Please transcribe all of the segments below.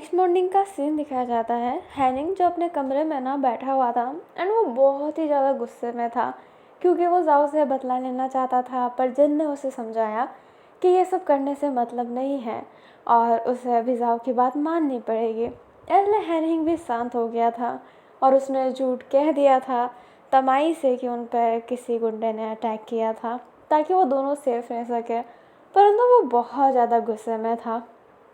Next morning का scene दिखाया जाता है। हैनिंग जो अपने कमरे में ना बैठा हुआ था एंड वो बहुत ही ज़्यादा गुस्से में था क्योंकि वो जाओ से बदला लेना चाहता था, पर जिन ने उसे समझाया कि ये सब करने से मतलब नहीं है और उसे अभी जाओ की बात माननी पड़ेगी। इसलिए हैनिंग भी शांत हो गया था और उसने झूठ कह दिया था तमाई से कि उन पर किसी गुंडे ने अटैक किया था ताकि वो दोनों सेफ रह सके, परंतु वो बहुत ज़्यादा गुस्से में था।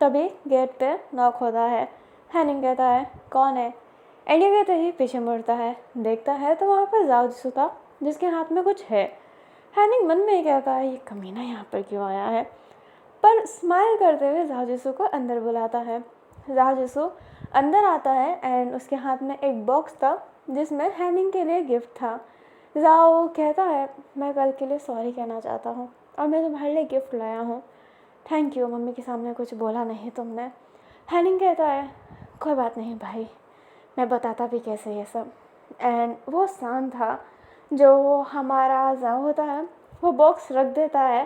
तभी गेट पे नॉक होता है। हैनिंग कहता है कौन है। एंडी कहते ही पीछे मुड़ता है, देखता है तो वहाँ पर जाओ जिसू था जिसके हाथ में कुछ है। हैनिंग मन में ही कहता है ये कमीना यहाँ पर क्यों आया है, पर स्माइल करते हुए जाओ जिसू को अंदर बुलाता है। जाओ जिसू अंदर आता है एंड उसके हाथ में एक बॉक्स था जिसमें हैनिंग के लिए गिफ्ट था। जाओ कहता है मैं कल के लिए सॉरी कहना चाहता हूँ और मैं तुम्हारे लिए गिफ्ट लाया हूँ। थैंक यू, मम्मी के सामने कुछ बोला नहीं तुमने। हैनिंग कहता है कोई बात नहीं भाई, मैं बताता भी कैसे ये सब। एंड वो शांत था। जो हमारा जाओ होता है वो बॉक्स रख देता है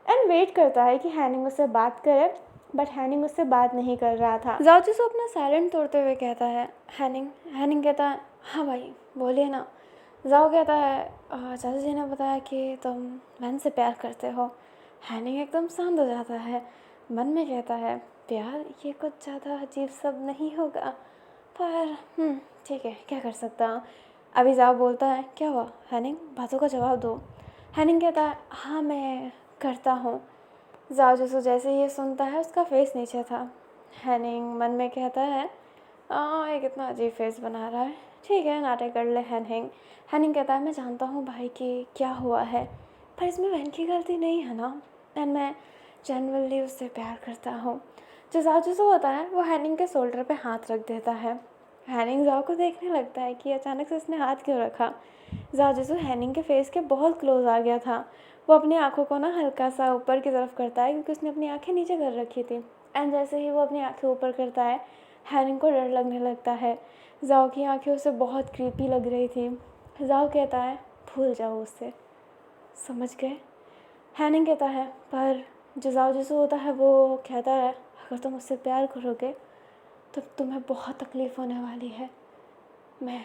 एंड वेट करता है कि हैनिंग उससे बात करे, बट हैनिंग उससे बात नहीं कर रहा था। जाओ जिसको अपना साइलेंट तोड़ते हुए कहता है हैनिंग। हैनिंग कहता है हाँ भाई बोलिए ना। जाओ कहता है चाचा जी ने बताया कि तुम वैन से प्यार करते हो। हैनिंग एकदम शांत हो जाता है, मन में कहता है प्यार ये कुछ ज़्यादा अजीब सब नहीं होगा, पर ठीक है क्या कर सकता हूँ। अभी जाओ बोलता है क्या हुआ हैनिंग, बातों का जवाब दो। हैनिंग कहता है हाँ मैं करता हूँ। जाओ जैसे जैसे ये सुनता है उसका फेस नीचे था। हैनिंग मन में कहता है ये कितना अजीब फेस बना रहा है, ठीक है नाटक कर ले हैनिंग। हैनिंग कहता है मैं जानता हूँ भाई कि क्या हुआ है, पर इसमें वैन की गलती नहीं है ना, एंड मैं जनरली उससे प्यार करता हूँ। जो जाओ जैसे होता है वो हैनिंग के शोल्डर पे हाथ रख देता है। हैनिंग जाओ को देखने लगता है कि अचानक से इसने हाथ क्यों रखा। जाओ जैसे हैनिंग के फेस के बहुत क्लोज आ गया था। वो अपनी आँखों को ना हल्का सा ऊपर की तरफ करता है क्योंकि उसने अपनी आँखें नीचे कर रखी थी। एंड जैसे ही वो अपनी आँखें ऊपर करता है हैनिंग को डर लगने लगता है। जाओ की आँखें उसे बहुत क्रीपी लग रही थी। जाओ कहता है भूल जाओ उससे, समझ गए। हैनिंग कहता है पर जो जाओ जैसे होता है वो कहता है अगर तुम उससे प्यार करोगे तो तुम्हें बहुत तकलीफ़ होने वाली है, मैं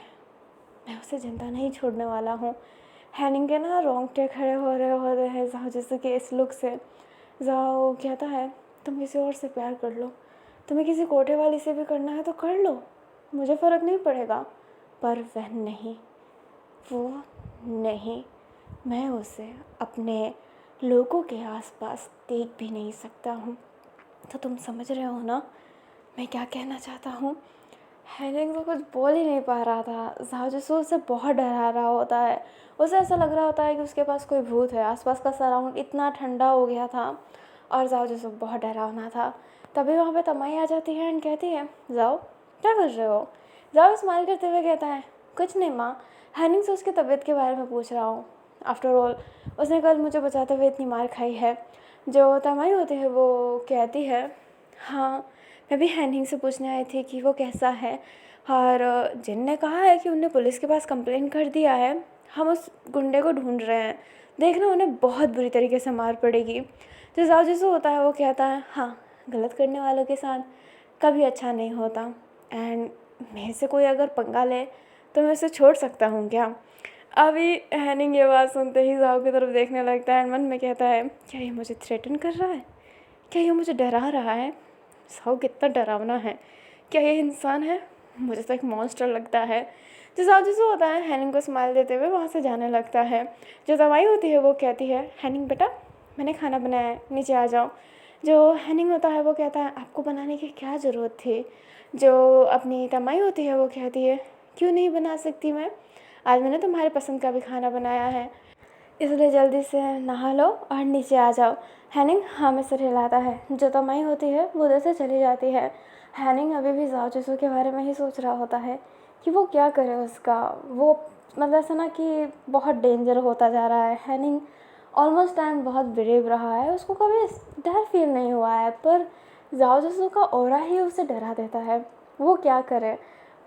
उसे जिंदा नहीं छोड़ने वाला हूँ। हैनिंग के ना रोंगटे खड़े हो रहे होते हैं जाओ जैसे कि इस लुक से। जाओ कहता है तुम किसी और से प्यार कर लो, तुम्हें किसी कोठे वाली से भी करना है तो कर लो, मुझे फ़र्क नहीं पड़ेगा, पर वह नहीं, वो नहीं, मैं उसे अपने लोगों के आसपास देख भी नहीं सकता हूँ। तो तुम समझ रहे हो ना मैं क्या कहना चाहता हूँ। हैनिंग तो कुछ बोल ही नहीं पा रहा था। जाओ जिसो उसे बहुत डरा रहा होता है। उसे ऐसा लग रहा होता है कि उसके पास कोई भूत है। आसपास का सराउंड इतना ठंडा हो गया था और जाओ जिसो बहुत डरावना था। तभी वहाँ पे तमाई आ जाती है एंड कहती है जाओ क्या कर रहे हो। जाओ स्माइल करते हुए कहता है कुछ नहीं माँ, हैनिंग से उसकी तबीयत के बारे में पूछ रहा हूँ। आफ्टर ऑल उसने कल मुझे बचाते हुए इतनी मार खाई है। जो तमाई होती है वो कहती है हाँ मैं भी हैनिंग से पूछने आई थी कि वो कैसा है, और जिन ने कहा है कि उन्हें पुलिस के पास कंप्लेंट कर दिया है, हम उस गुंडे को ढूंढ रहे हैं, देखना उन्हें बहुत बुरी तरीके से मार पड़ेगी। जो जाओ जैसे होता है वो कहता है हाँ गलत करने वालों के साथ कभी अच्छा नहीं होता, एंड मेरे से कोई अगर पंगा ले तो मैं उसे छोड़ सकता हूँ क्या। अभी हैनिंग ये बात सुनते ही जाओ की तरफ देखने लगता है एंड मन में कहता है क्या ये मुझे थ्रेटन कर रहा है, क्या ये मुझे डरा रहा है। साउ कितना डरावना है, क्या ये इंसान है, मुझे तो एक मॉन्स्टर लगता है। जो साउ जैसे होता है हैनिंग को स्माइल देते हुए वहाँ से जाने लगता है। जो दवाई होती है वो कहती है हैनिंग बेटा मैंने खाना बनाया है नीचे आ जाओ। जो हैनिंग होता है वो कहता है आपको बनाने की क्या ज़रूरत थी। जो अपनी तमाई होती है वो कहती है क्यों नहीं बना सकती मैं, आज मैंने तुम्हारे पसंद का भी खाना बनाया है, इसलिए जल्दी से नहा लो और नीचे आ जाओ। हैनिंग हाँ में सिर हिलाता है। जो तमाई होती है वो उधर से चली जाती है। हैनिंग अभी भी जाओ जिसो के बारे में ही सोच रहा होता है कि वो क्या करे उसका। वो मतलब ऐसा ना कि बहुत डेंजर होता जा रहा है। हैनिंग ऑलमोस्ट टाइम बहुत ब्रेव रहा है, उसको कभी डर फील नहीं हुआ है, पर जाओ जिसो का ऑरा ही उसे डरा देता है। वो क्या करे,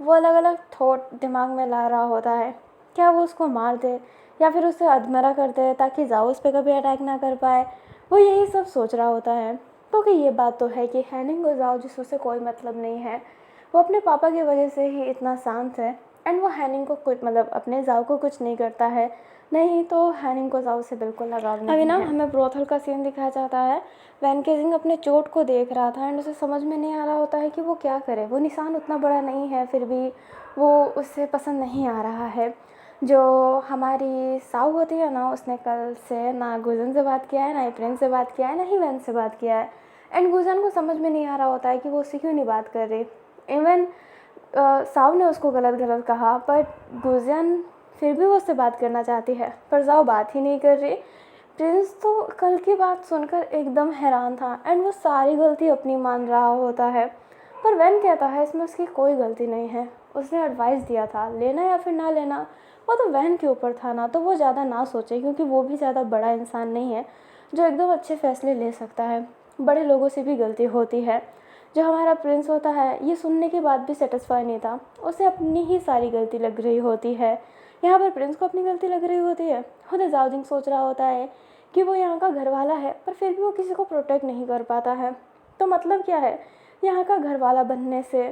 वो अलग अलग थॉट दिमाग में ला रहा होता है, क्या वो उसको मार दे या फिर उसे अधमरा कर दे ताकि जाओ उस पर कभी अटैक ना कर पाए। वो यही सब सोच रहा होता है। तो कि ये बात तो है कि हैनिंग और जाओ जिसू से कोई मतलब नहीं है, वो अपने पापा की वजह से ही इतना शांत है। एंड वो हैनिंग को कुछ मतलब अपने जाओ को कुछ नहीं करता है, नहीं तो हैनिंग को जाओ से बिल्कुल लगाव नहीं है। अभी ना हमें ब्रोथल का सीन दिखाया जाता है। वैन केजिंग अपने चोट को देख रहा था एंड उसे समझ में नहीं आ रहा होता है कि वो क्या करे। वो निशान उतना बड़ा नहीं है, फिर भी वो उससे पसंद नहीं आ रहा है। जो हमारी साऊ होती है ना, उसने कल से ना गुजन से बात किया है, ना ही प्रिंस से बात किया है, ना ही वैन से बात किया है। एंड गुजन को समझ में नहीं आ रहा होता है कि वो उससे क्यों नहीं बात कर रही। इवन साऊ ने उसको गलत गलत कहा, पर गुजन फिर भी वो उससे बात करना चाहती है, पर जाओ बात ही नहीं कर रही। प्रिंस तो कल की बात सुनकर एकदम हैरान था एंड वो सारी गलती अपनी मान रहा होता है, पर वैन कहता है इसमें उसकी कोई गलती नहीं है। उसने एडवाइस दिया था, लेना या फिर ना लेना वो तो वैन के ऊपर था ना, तो वो ज़्यादा ना सोचे, क्योंकि वो भी ज़्यादा बड़ा इंसान नहीं है जो एकदम अच्छे फैसले ले सकता है। बड़े लोगों से भी गलती होती है। जो हमारा प्रिंस होता है, ये सुनने के बाद भी सेटिस्फाई नहीं था, उसे अपनी ही सारी गलती लग रही होती है। यहाँ पर प्रिंस को अपनी गलती लग रही होती है। खुद जाओजिंग सोच रहा होता है कि वो यहाँ का घर वाला है, पर फिर भी वो किसी को प्रोटेक्ट नहीं कर पाता है। तो मतलब क्या है यहाँ का घर वाला बनने से।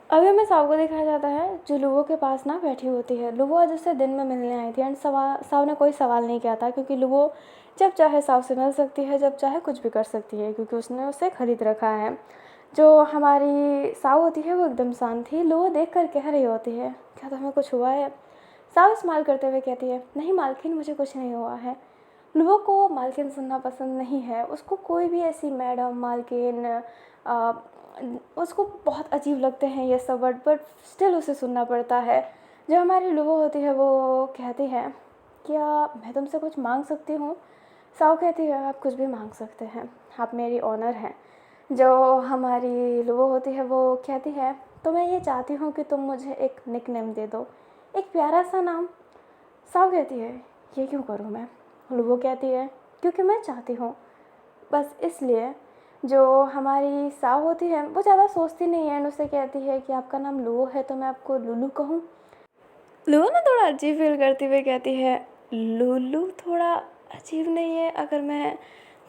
अभी हमें साव को दिखाया जाता है जो लुवो के पास ना बैठी होती है। लुवो आज उससे दिन में मिलने आई थी एंड साव ने कोई सवाल नहीं किया था, क्योंकि लुवो जब चाहे साव से मिल सकती है, जब चाहे कुछ भी कर सकती है, क्योंकि उसने उसे खरीद रखा है। जो हमारी साव होती है वो एकदम शांत थी। लुवो देख कर कह रही होती है, क्या तुम्हें कुछ हुआ है? साव स्माइल करते हुए कहती है, नहीं मालकिन, मुझे कुछ नहीं हुआ है। लुवो को मालकिन सुनना पसंद नहीं है। उसको कोई भी ऐसी मैडम, मालकिन, उसको बहुत अजीब लगते हैं ये सब वर्ड, बट स्टिल उसे सुनना पड़ता है। जो हमारी लुवो होती है वो कहती है, क्या मैं तुमसे कुछ मांग सकती हूँ? साव कहती है, आप कुछ भी मांग सकते हैं, आप मेरी ऑनर हैं। जो हमारी लुवो होती है वो कहती है, तो मैं ये चाहती हूँ कि तुम मुझे एक निकनेम दे दो, एक प्यारा सा नाम। साव कहती है, ये क्यों करूँ मैं? लुवो कहती है, क्योंकि मैं चाहती हूँ, बस इसलिए। जो हमारी साव होती है वो ज़्यादा सोचती नहीं है एंड उसे कहती है कि आपका नाम लुवो है तो मैं आपको लुलू कहूँ। लुवो ना थोड़ा अजीब फील करती हुए कहती है, लुलू थोड़ा अजीब नहीं है, अगर मैं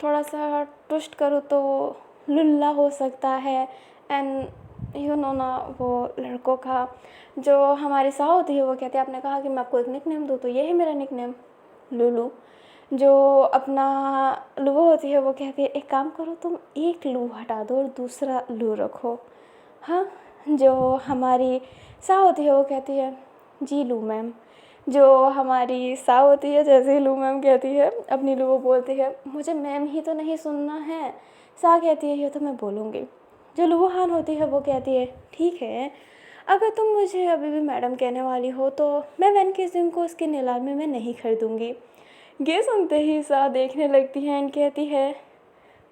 थोड़ा सा ट्विस्ट करूँ तो लुल्ला हो सकता है। एंड यू नो ना वो लड़कों का। जो हमारी साव होती है वो कहती है, आपने कहा कि मैं आपको एक निकनेम दूँ, तो ये है मेरा निकनेम, लुलू। जो अपना लुवो होती है वो कहती है, एक काम करो, तुम एक लू हटा दो और दूसरा लू रखो। हाँ। जो हमारी सा होती है वो कहती है, जी लू मैम। जो हमारी सा होती है जैसे ही लू मैम कहती है, अपनी लुवो बोलती है, मुझे मैम ही तो नहीं सुनना है। सा कहती है, ये तो मैं बोलूँगी। जो लुवो हान होती है वो कहती है, ठीक है, अगर तुम मुझे अभी भी मैडम कहने वाली हो तो मैं वैन के जिम को उसकी नीलामी में नहीं खरीदूँगी। ये सुनते ही सा देखने लगती है एंड कहती है,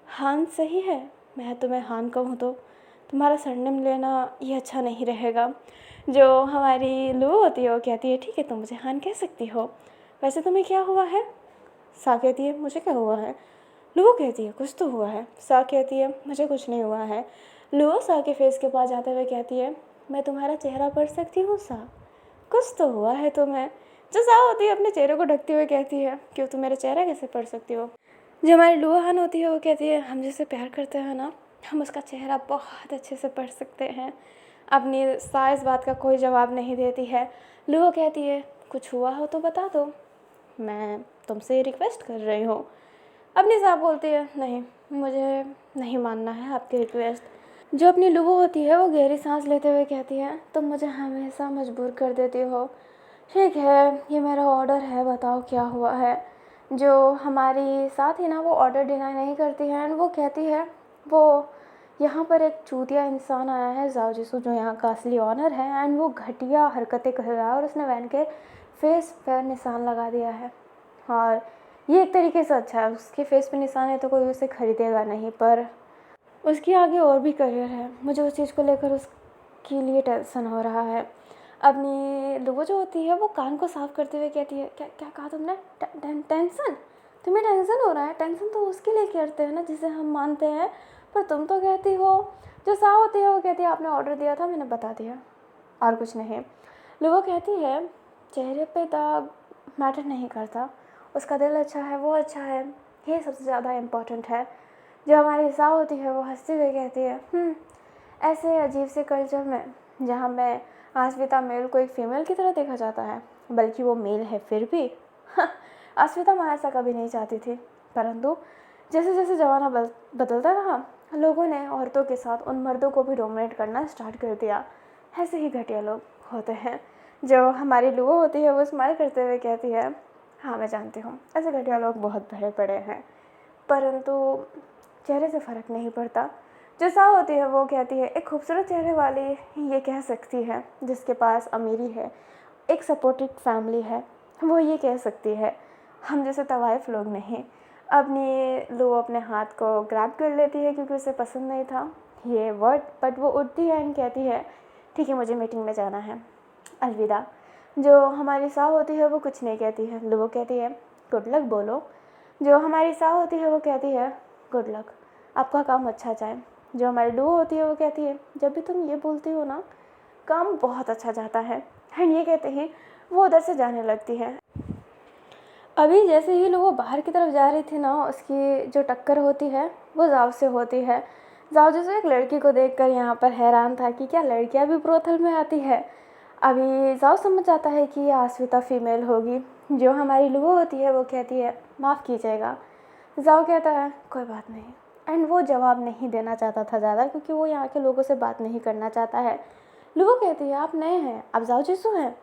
हान सही है, मैं तुम्हें हान कहूँ तो तुम्हारा सरनेम लेना ये अच्छा नहीं रहेगा। जो हमारी लू होती है वो कहती है, ठीक है, तुम मुझे हान कह सकती हो, वैसे तुम्हें क्या हुआ है? सा कहती है, मुझे क्या हुआ है? लू कहती है, कुछ तो हुआ है। सा कहती है, मुझे कुछ नहीं हुआ है। लू सा के फेस के पास जाते हुए कहती है, मैं तुम्हारा चेहरा पढ़ सकती हूँ सा? कुछ तो हुआ है तुम्हें। जो सा होती है अपने चेहरे को ढकते हुए कहती है, क्यों, तुम मेरा चेहरा कैसे पढ़ सकती हो? जो हमारी लुहान होती है वो कहती है, हम जिसे प्यार करते हैं ना, हम उसका चेहरा बहुत अच्छे से पढ़ सकते हैं। अपनी सा इस बात का कोई जवाब नहीं देती है। लुहो कहती है, कुछ हुआ हो तो बता दो, मैं तुमसे रिक्वेस्ट कर रही हूँ। अपनी सा बोलती है, नहीं, मुझे नहीं मानना है आपकी रिक्वेस्ट। जो अपनी लुबो होती है वो गहरी सांस लेते हुए कहती है, तुम मुझे हमेशा मजबूर कर देती हो। ठीक है, ये मेरा ऑर्डर है, बताओ क्या हुआ है। जो हमारी साथ ही ना वो ऑर्डर डिनाई नहीं करती है एंड वो कहती है, वो यहाँ पर एक चूतिया इंसान आया है जाओ जिसू, जो यहाँ का असली ऑनर है, एंड वो घटिया हरकतें कर रहा है और उसने वैन के फेस पर निशान लगा दिया है। और ये एक तरीके से अच्छा है, उसके फेस पे निशान है तो कोई उसे खरीदेगा नहीं, पर उसकी आगे और भी करियर है। मुझे उस चीज़ को लेकर उसके लिए टेंशन हो रहा है। अपनी लुबो जो होती है वो कान को साफ करते हुए कहती है, क्या क्या कहा तुमने? टेंशन? तुम्हें टेंशन हो रहा है? टेंशन तो उसके लिए करते हैं ना जिसे हम मानते हैं, पर तुम तो कहती हो। जो सा होती है वो कहती है, आपने ऑर्डर दिया था, मैंने बता दिया, और कुछ नहीं। लुबो कहती है, चेहरे पे दाग मैटर नहीं करता, उसका दिल अच्छा है, वो अच्छा है, ये सबसे ज़्यादा इम्पॉर्टेंट है। जो हमारी साव होती है वो हंसती हुई कहती है, ऐसे अजीब से कल्चर में जहाँ मैं आस्मिता मेल को एक फ़ीमेल की तरह देखा जाता है, बल्कि वो मेल है फिर भी। आस्मिता मैं ऐसा कभी नहीं चाहती थी, परंतु जैसे जैसे ज़माना बदलता रहा, लोगों ने औरतों के साथ उन मर्दों को भी डोमिनेट करना स्टार्ट कर दिया। ऐसे ही घटिया लोग होते हैं। जो हमारी लुओ होती है वो स्माइल करते हुए कहती है, हाँ मैं जानती हूँ ऐसे घटिया लोग बहुत भरे पड़े हैं, परंतु चेहरे से फ़र्क नहीं पड़ता। जो साव होती है वो कहती है, एक खूबसूरत चेहरे वाली ये कह सकती है जिसके पास अमीरी है, एक सपोर्टिव फैमिली है, वो ये कह सकती है। हम जैसे तवाइफ लोग नहीं। अपनी लू अपने हाथ को ग्रैब कर लेती है क्योंकि उसे पसंद नहीं था ये वर्ड, बट वो उठती है एंड कहती है, ठीक है मुझे मीटिंग में जाना है, अलविदा। जो हमारी साव होती है वो कुछ नहीं कहती है, लू कहती है गुड लक बोलो। जो हमारी साव होती है वो कहती है गुड लक, आपका काम अच्छा जाए। जो हमारी लू होती है वो कहती है, जब भी तुम ये बोलती हो ना काम बहुत अच्छा जाता है। एंड ये कहते ही वो उधर से जाने लगती है। अभी जैसे ही लोग बाहर की तरफ जा रही थी ना, उसकी जो टक्कर होती है वो जाव से होती है। जाव जैसे एक लड़की को देखकर यहाँ पर हैरान था कि क्या लड़कियाँ भी ब्रोथल में आती है। अभी जाव समझ आता है कि ये आस्विता फीमेल होगी। जो हमारी लुओ होती है वो कहती है माफ़ कीजिएगा। जाव कहता है कोई बात नहीं, एंड वो जवाब नहीं देना चाहता था ज़्यादा क्योंकि वो यहाँ के लोगों से बात नहीं करना चाहता है। लुओ कहती है आप नए हैं, आप जाव जिसू हैं।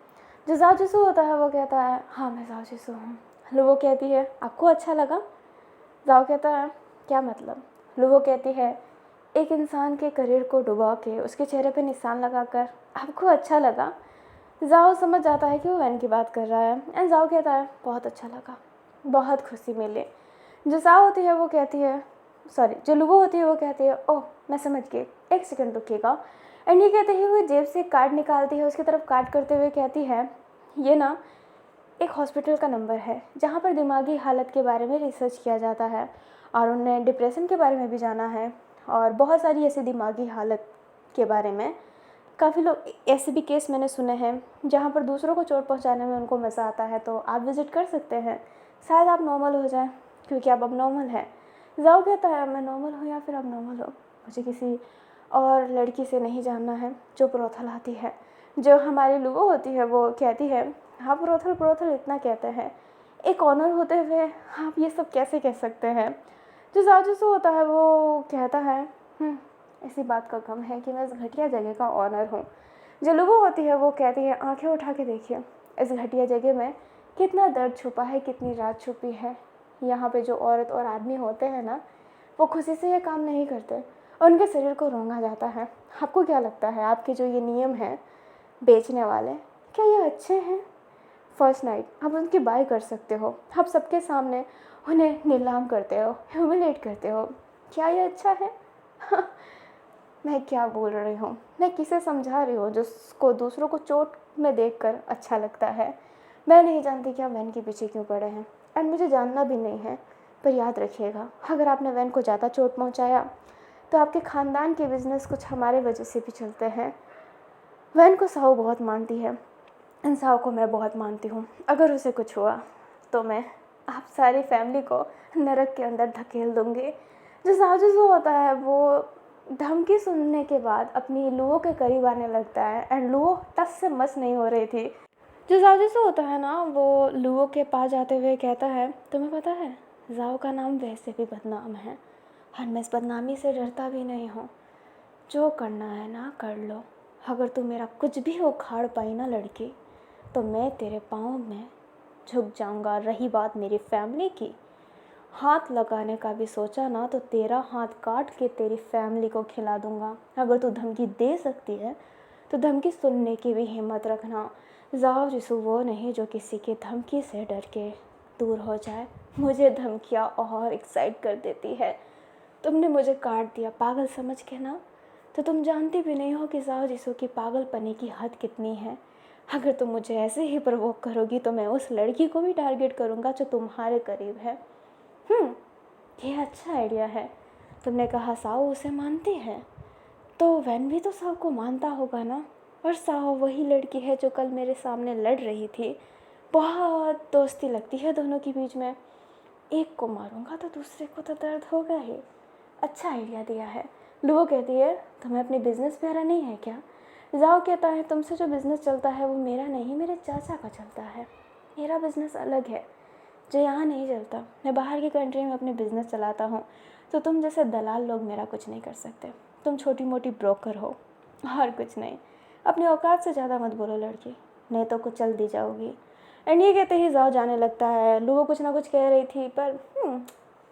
जो जाव जिसू होता है वो कहता है हाँ मैं जाव जिसू हूँ। लुओ कहती है आपको अच्छा लगा। जाव कहता है क्या मतलब। लुओ कहती है एक इंसान के करियर को डुबा के उसके चेहरे पे निशान लगाकर आपको अच्छा लगा। जाओ समझ जाता है कि वो वैन की बात कर रहा है एंड जाओ कहता है बहुत अच्छा लगा, बहुत खुशी मिली। जो जाओ होती है वो कहती है जो लुबो होती है वो कहती है ओह मैं समझ गई, एक सेकंड रुकिएगा। एंड ये कहते ही वो जेब से कार्ड निकालती है, उसकी तरफ कार्ड करते हुए कहती है ये ना एक हॉस्पिटल का नंबर है जहाँ पर दिमागी हालत के बारे में रिसर्च किया जाता है और उन्हें डिप्रेशन के बारे में भी जाना है और बहुत सारी ऐसी दिमागी हालत के बारे में। काफ़ी लोग ऐसे भी केस मैंने सुने हैं जहाँ पर दूसरों को चोट पहुँचाने में उनको मज़ा आता है, तो आप विज़िट कर सकते हैं, शायद आप नॉर्मल हो जाएं क्योंकि आप अब नॉर्मल हैं। जाओ कहता है मैं नॉर्मल हूँ या फिर अब नॉर्मल हो, मुझे किसी और लड़की से नहीं जानना है जो प्रोथल आती है। जो हमारी लुओ होती है वो कहती है हाँ प्रोथल प्रोथल इतना कहते हैं, एक ऑनर होते हुए आप ये सब कैसे कह सकते हैं। जो जाजूसू होता है वो कहता है इसी बात का गम है कि मैं इस घटिया जगह का ऑनर हूँ। जो लुबो होती है वो कहती है आंखें उठा के देखिए इस घटिया जगह में कितना दर्द छुपा है, कितनी रात छुपी है। यहाँ पे जो औरत और आदमी होते हैं ना वो खुशी से ये काम नहीं करते, उनके शरीर को रोंगा जाता है। आपको क्या लगता है आपके जो ये नियम हैं बेचने वाले, क्या ये अच्छे हैं। फर्स्ट नाइट आप उनकी बाय कर सकते हो, आप सबके सामने उन्हें नीलाम करते हो, ह्यूमिलेट करते हो, क्या ये अच्छा है। मैं क्या बोल रही हूँ, मैं किसे समझा रही हूँ जिसको दूसरों को चोट में देखकर अच्छा लगता है। मैं नहीं जानती कि आप वैन के पीछे क्यों पड़े हैं एंड मुझे जानना भी नहीं है, पर याद रखिएगा अगर आपने वैन को ज़्यादा चोट पहुँचाया तो आपके ख़ानदान के बिज़नेस कुछ हमारे वजह से भी चलते हैं। वैन को साहू बहुत मानती है, इन साहू को मैं बहुत मानती हूँ। अगर उसे कुछ हुआ तो मैं आप सारी फैमिली को नरक के अंदर धकेल दूँगी। जो साजू होता है वो धमकी सुनने के बाद अपनी लुओ के करीब आने लगता है एंड लुओ टस से मस नहीं हो रही थी। जो जाओ होता है ना वो लुओ के पास जाते हुए कहता है तुम्हें पता है जाओ का नाम वैसे भी बदनाम है और मैं इस बदनामी से डरता भी नहीं हूँ। जो करना है ना कर लो, अगर तू मेरा कुछ भी उखाड़ पाई ना लड़की तो मैं तेरे पाँव में झुक जाऊँगा। रही बात मेरी फैमिली की, हाथ लगाने का भी सोचा ना तो तेरा हाथ काट के तेरी फैमिली को खिला दूँगा। अगर तू धमकी दे सकती है तो धमकी सुनने की भी हिम्मत रखना। जाओ जिसू वो नहीं जो किसी की धमकी से डर के दूर हो जाए। मुझे धमकियाँ और एक्साइट कर देती है। तुमने मुझे काट दिया पागल समझ के ना, तो तुम जानती भी नहीं हो कि जाओ जिसू की पागलपने की हद कितनी है। अगर तुम मुझे ऐसे ही प्रवोक करोगी तो मैं उस लड़की को भी टारगेट करूँगा जो तुम्हारे करीब है। ये अच्छा आइडिया है। तुमने कहा साओ उसे मानती है, तो वैन भी तो साओ को मानता होगा ना। और साओ वही लड़की है जो कल मेरे सामने लड़ रही थी। बहुत दोस्ती लगती है दोनों के बीच में। एक को मारूंगा तो दूसरे को तो दर्द होगा ही। अच्छा आइडिया दिया है। लुओ कहती है तुम्हें अपनी बिजनेस प्यारा नहीं है क्या? जाओ कहता है तुमसे जो बिज़नेस चलता है वो मेरा नहीं, मेरे चाचा का चलता है। मेरा बिज़नेस अलग है जो यहाँ नहीं चलता। मैं बाहर की कंट्री में अपने बिज़नेस चलाता हूँ, तो तुम जैसे दलाल लोग मेरा कुछ नहीं कर सकते। तुम छोटी मोटी ब्रोकर हो और कुछ नहीं। अपनी औकात से ज़्यादा मत बोलो लड़की, नहीं तो कुचल दी जाओगी। एंड ये कहते ही जाओ जाने लगता है। लुओ कुछ ना कुछ कह रही थी पर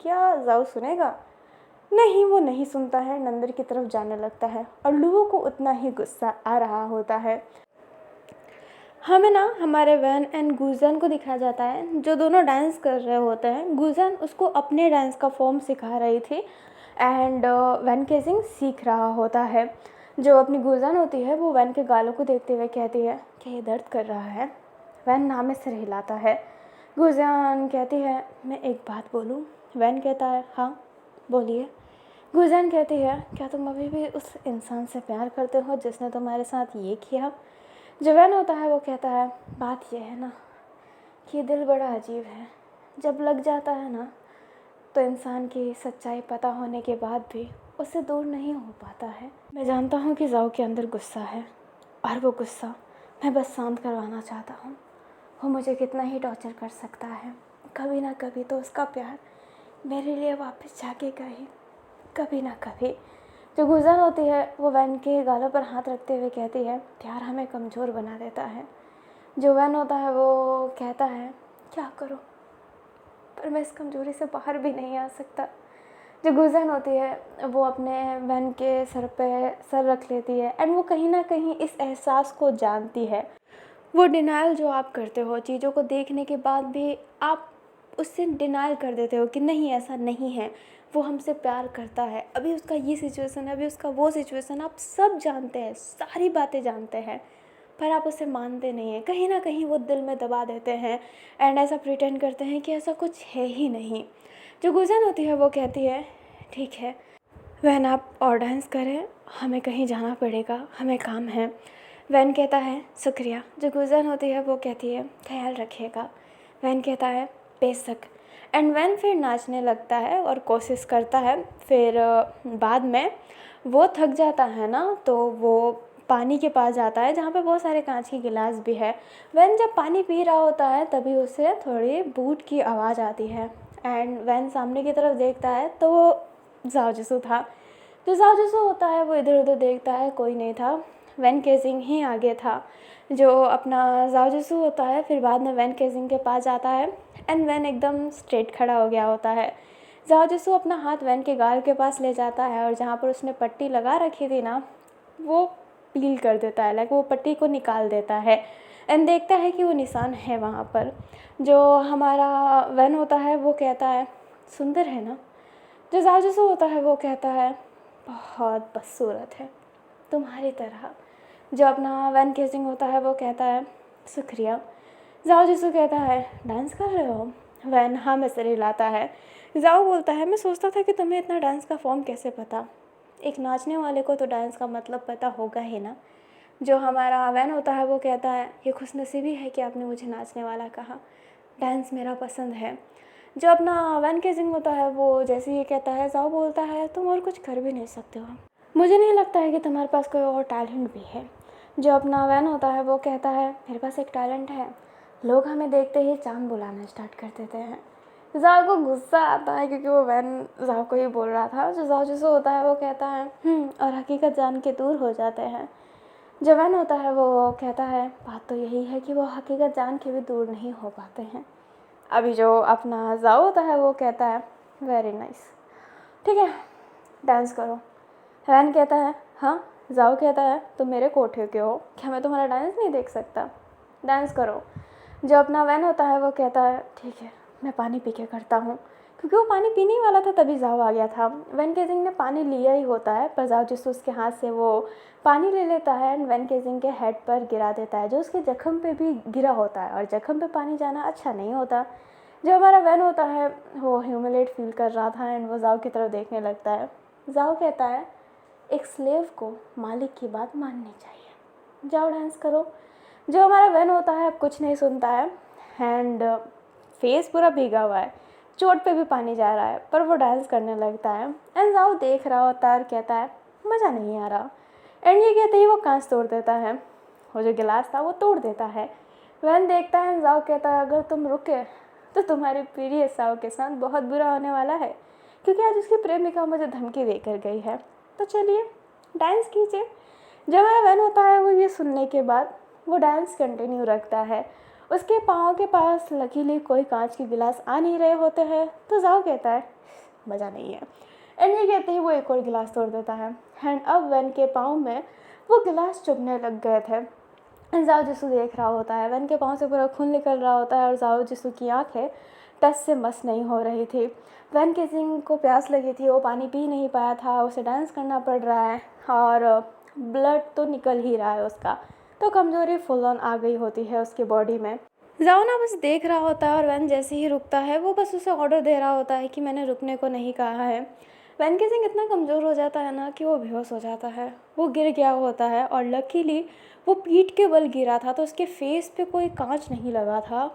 क्या जाओ सुनेगा? नहीं, वो नहीं सुनता है, अंदर की तरफ जाने लगता है और लुओ को उतना ही गुस्सा आ रहा होता है। हमें ना हमारे वैन एंड गुजन को दिखाया जाता है, जो दोनों डांस कर रहे होते हैं। गुजन उसको अपने डांस का फॉर्म सिखा रही थी एंड वैन केजिंग सीख रहा होता है। जो अपनी गुजन होती है वो वैन के गालों को देखते हुए कहती है कि ये दर्द कर रहा है। वैन नाम में सिर हिलाता है। गुजन कहती है मैं एक बात बोलूँ? वैन कहता है हाँ बोलिए। गुजन कहती है क्या तुम अभी भी उस इंसान से प्यार करते हो जिसने तुम्हारे साथ ये किया? जो वैन होता है वो कहता है बात यह है ना कि दिल बड़ा अजीब है, जब लग जाता है ना तो इंसान की सच्चाई पता होने के बाद भी उससे दूर नहीं हो पाता है। मैं जानता हूँ कि जाओ के अंदर गुस्सा है और वो गुस्सा मैं बस शांत करवाना चाहता हूँ। वो मुझे कितना ही टॉर्चर कर सकता है, कभी ना कभी तो उसका प्यार मेरे लिए वापस जागेगा ही, कभी ना कभी। जो गुजर होती है वो वैन के गालों पर हाथ रखते हुए कहती है प्यार हमें कमज़ोर बना देता है। जो वैन होता है वो कहता है क्या करो, पर मैं इस कमज़ोरी से बाहर भी नहीं आ सकता। जो गुजन होती है वो अपने वैन के सर पे सर रख लेती है एंड वो कहीं ना कहीं इस एहसास को जानती है। वो डिनाइल जो आप करते हो, चीज़ों को देखने के बाद भी आप उससे डिनाइल कर देते हो कि नहीं ऐसा नहीं है, वो हमसे प्यार करता है, अभी उसका ये सिचुएशन है, अभी उसका वो सिचुएशन, आप सब जानते हैं, सारी बातें जानते हैं, पर आप उसे मानते नहीं हैं। कहीं ना कहीं वो दिल में दबा देते हैं एंड ऐसा प्रिटेंड करते हैं कि ऐसा कुछ है ही नहीं। जो गुजन होती है वो कहती है ठीक है वैन आप और डांस करें, हमें कहीं जाना पड़ेगा, हमें काम है। वैन कहता है शुक्रिया। जो गुजन होती है वो कहती है ख्याल रखिएगा। वैन कहता है बेशक। एंड वैन फिर नाचने लगता है और कोशिश करता है। फिर बाद में वो थक जाता है ना, तो वो पानी के पास जाता है जहाँ पे बहुत सारे कांच के गिलास भी है। वैन जब पानी पी रहा होता है तभी उसे थोड़ी बूट की आवाज़ आती है एंड वैन सामने की तरफ देखता है तो वो जाओ जिसू था। जो जाओ जिसू होता है वो इधर उधर देखता है, कोई नहीं था, वैन केजिंग ही आगे था। जो अपना जाओ जिसू होता है फिर बाद में वैन केजिंग के पास जाता है एंड वैन एकदम स्ट्रेट खड़ा हो गया होता है। जाओ जिसू अपना हाथ वैन के गाल के पास ले जाता है और जहाँ पर उसने पट्टी लगा रखी थी ना वो पील कर देता है, लाइक वो पट्टी को निकाल देता है एंड देखता है कि वो निशान है वहाँ पर। जो हमारा वैन होता है वो कहता है सुंदर है ना? जो जाओ जिसू होता है वो कहता है बहुत बदसूरत है तुम्हारी तरह। जो अपना वैन केजिंग होता है वो कहता है शुक्रिया। जाओ जिसू कहता है डांस कर रहे हो? वैन हाँ में सिर हिलाता है। जाओ बोलता है मैं सोचता था कि तुम्हें इतना डांस का फॉर्म कैसे पता, एक नाचने वाले को तो डांस का मतलब पता होगा ही ना। जो हमारा वैन होता है वो कहता है ये खुशनसीबी है कि आपने मुझे नाचने वाला कहा, डांस मेरा पसंद है। जो अपना वैन केजिंग होता है वो जैसे ये कहता है जाओ बोलता है तुम और कुछ कर भी नहीं सकते हो, मुझे नहीं लगता है कि तुम्हारे पास कोई और टैलेंट भी है। जो अपना वैन होता है वो कहता है मेरे पास एक टैलेंट है, लोग हमें देखते ही चांद बुलाना स्टार्ट कर देते हैं। जाओ को गुस्सा आता है क्योंकि वो वैन जाओ को ही बोल रहा था। जो जाओ जिसो होता है वो कहता है और हकीकत जान के दूर हो जाते हैं। जो वैन होता है वो कहता है बात तो यही है कि वो हकीकत जान के भी दूर नहीं हो पाते हैं। अभी जो अपना जाओ होता है वो कहता है वेरी नाइस, ठीक है डांस करो। वैन कहता है हाँ। जाओ कहता है तुम मेरे कोठे के हो, क्या मैं तुम्हारा डांस नहीं देख सकता? डांस करो। जो अपना वैन होता है वो कहता है ठीक है मैं पानी पी के करता हूँ, क्योंकि वो पानी पीने ही वाला था तभी जाओ आ गया था। वैन केजिंग ने पानी लिया ही होता है पर जाओ जिससे उसके हाथ से वो पानी ले लेता है एंड वैन केजिंग के हेड पर गिरा देता है, जो उसके जख्म पे भी गिरा होता है और जख्म पे पानी जाना अच्छा नहीं होता। जो हमारा वैन होता है वो ह्यूमिलेट फील कर रहा था एंड वो जाओ की तरफ देखने लगता है। जाओ कहता है एक स्लेव को मालिक की बात माननी चाहिए, जाओ डांस करो। जो हमारा वैन होता है अब कुछ नहीं सुनता है एंड फेस पूरा भीगा हुआ है, चोट पे भी पानी जा रहा है, पर वो डांस करने लगता है। एंड जाओ देख रहा होता है और कहता है मज़ा नहीं आ रहा। एंड ये कहते ही वो कांच तोड़ देता है, वो जो गिलास था वो तोड़ देता है। वैन देखता है, जाओ कहता है अगर तुम रुके तो तुम्हारी पीढ़ी साओ के साथ बहुत बुरा होने वाला है, क्योंकि आज उसकी प्रेमिका मुझे धमकी देकर गई है। तो चलिए डांस कीजिए। जब हमारा वैन होता है वो ये सुनने के बाद वो डांस कंटिन्यू रखता है। उसके पाँव के पास लकीली कोई कांच के गिलास आ नहीं रहे होते हैं, तो जाओ कहता है मज़ा नहीं है। एंड ये कहते ही वो एक और गिलास तोड़ देता है। एंड अब वैन के पाँव में वो गिलास चुभने लग गए थे। एंड जाओ जिसू देख रहा होता है, वैन के पाँव से पूरा खून निकल रहा होता है और जाओ जिसू की आँखें टस से मस नहीं हो रही थी। वैन केजिंग को प्यास लगी थी, वो पानी पी नहीं पाया था, उसे डांस करना पड़ रहा है और ब्लड तो निकल ही रहा है उसका, तो कमज़ोरी फुल ऑन आ गई होती है उसकी बॉडी में। जाओ ना बस देख रहा होता है और वैन जैसे ही रुकता है वो बस उसे ऑर्डर दे रहा होता है कि मैंने रुकने को नहीं कहा है। वैन केजिंग इतना कमज़ोर हो जाता है ना कि वो बेहोश हो जाता है, वो गिर गया होता है और लकीली वो पीठ के बल गिरा था, तो उसके फेस पे कोई कांच नहीं लगा था,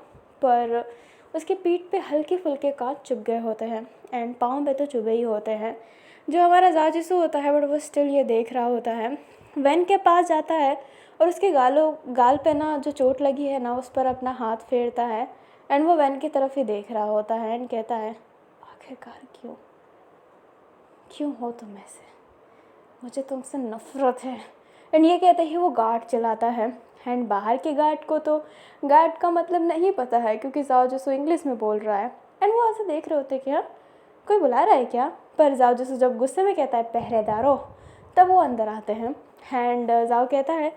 पर उसके पीठ पे हल्के फुल्के कांच चुभ गए होते हैं एंड पाँव पे तो चुभे ही होते हैं। जो हमारा जाजिसू होता है बट वो स्टिल ये देख रहा होता है। वैन के पास जाता है और उसके गाल पे ना जो चोट लगी है ना उस पर अपना हाथ फेरता है एंड वो वैन की तरफ ही देख रहा होता है एंड कहता है आखिरकार क्यों हो तुम ऐसे, मुझे तुमसे नफ़रत है। एंड ये कहते ही वो गार्ड चलाता है। एंड बाहर के गार्ड को तो गार्ड का मतलब नहीं पता है क्योंकि जाओ जिसो इंग्लिश में बोल रहा है एंड वो ऐसे देख रहे होते क्या कोई बुला रहा है क्या। पर जाओ जिसो जब गुस्से में कहता है पहरेदारों, तब वो अंदर आते हैं। एंड जाओ कहता है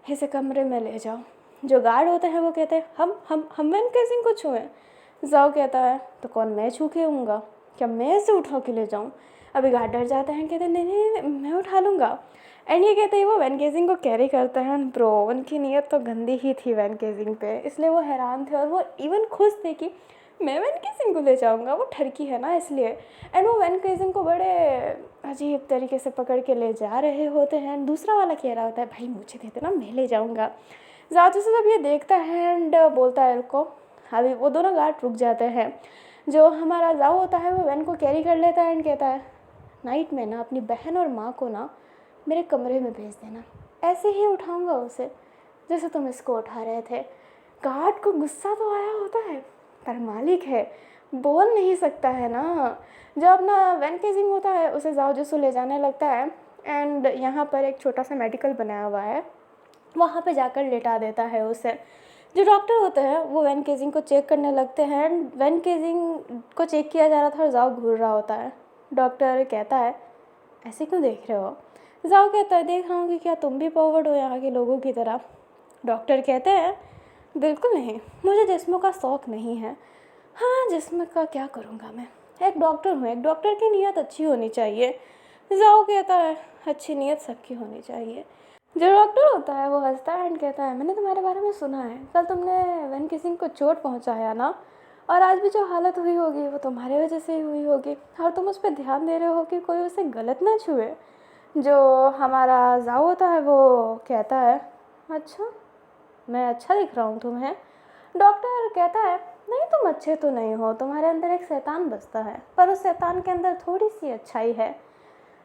इसे कमरे में ले जाओ। जो गार्ड होते हैं वो कहते हैं हम वैन केजिंग को छुएं। जाओ कहता है तो कौन मैं छू के आऊँगा, क्या मैं इसे उठा के ले जाऊँ। अभी गार्ड डर जाते हैं, कहते हैं नहीं मैं उठा लूँगा। एंड ये कहते हैं वो वैन केजिंग को कैरी करते हैं। ब्रो उनकी नीयत तो गंदी ही थी वैन केजिंग पे, इसलिए वो हैरान थे और वो इवन खुश थे कि मैं वैन केजिंग को ले जाऊँगा, वो ठरकी है ना इसलिए। एंड वो वैन केजिंग को बड़े अजीब तरीके से पकड़ के ले जा रहे होते हैं। दूसरा वाला कह रहा होता है भाई मुझे दे देना मैं ले जाऊँगा। ज़्यादा से जब ये देखता है एंड बोलता है रुको, अभी वो दोनों गार्ड रुक जाते हैं। जो हमारा जाओ होता है वो वैन को कैरी कर लेता है एंड कहता है नाइट में ना अपनी बहन और माँ को ना मेरे कमरे में भेज देना, ऐसे ही उठाऊँगा उसे जैसे तुम इसको उठा रहे थे। गार्ड को गुस्सा तो आया होता है पर मालिक है बोल नहीं सकता है ना। जब अपना वैन केजिंग होता है उसे जाओ जिसको ले जाने लगता है एंड यहाँ पर एक छोटा सा मेडिकल बनाया हुआ है, वहाँ पे जाकर लेटा देता है उसे। जो डॉक्टर होते हैं वो वैन केजिंग को चेक करने लगते हैं एंड वैन केजिंग को चेक किया जा रहा था और जाओ घूर रहा होता है। डॉक्टर कहता है ऐसे क्यों देख रहे हो। जाओ कहता है देख रहा हूँ कि क्या तुम भी फॉरवर्ड हो यहाँ के लोगों की तरह। डॉक्टर कहते हैं बिल्कुल नहीं, मुझे जिस्मों का शौक़ नहीं है। हाँ जिस्म का क्या करूँगा मैं, एक डॉक्टर हूँ, एक डॉक्टर की नीयत अच्छी होनी चाहिए। जाओ कहता है अच्छी नीयत सबकी होनी चाहिए। जो डॉक्टर होता है वो हंसता है एंड कहता है मैंने तुम्हारे बारे में सुना है, कल तुमने वैन किसिंग को चोट पहुंचाया ना, और आज भी जो हालत हुई होगी वो तुम्हारे वजह से ही हुई होगी और तुम उस पर ध्यान दे रहे हो कि कोई उसे गलत ना छुए। जो हमारा जाओ होता है वो कहता है अच्छा मैं अच्छा दिख रहा हूँ तुम्हें। डॉक्टर कहता है नहीं तुम अच्छे तो नहीं हो, तुम्हारे अंदर एक शैतान बसता है, पर उस शैतान के अंदर थोड़ी सी अच्छाई है।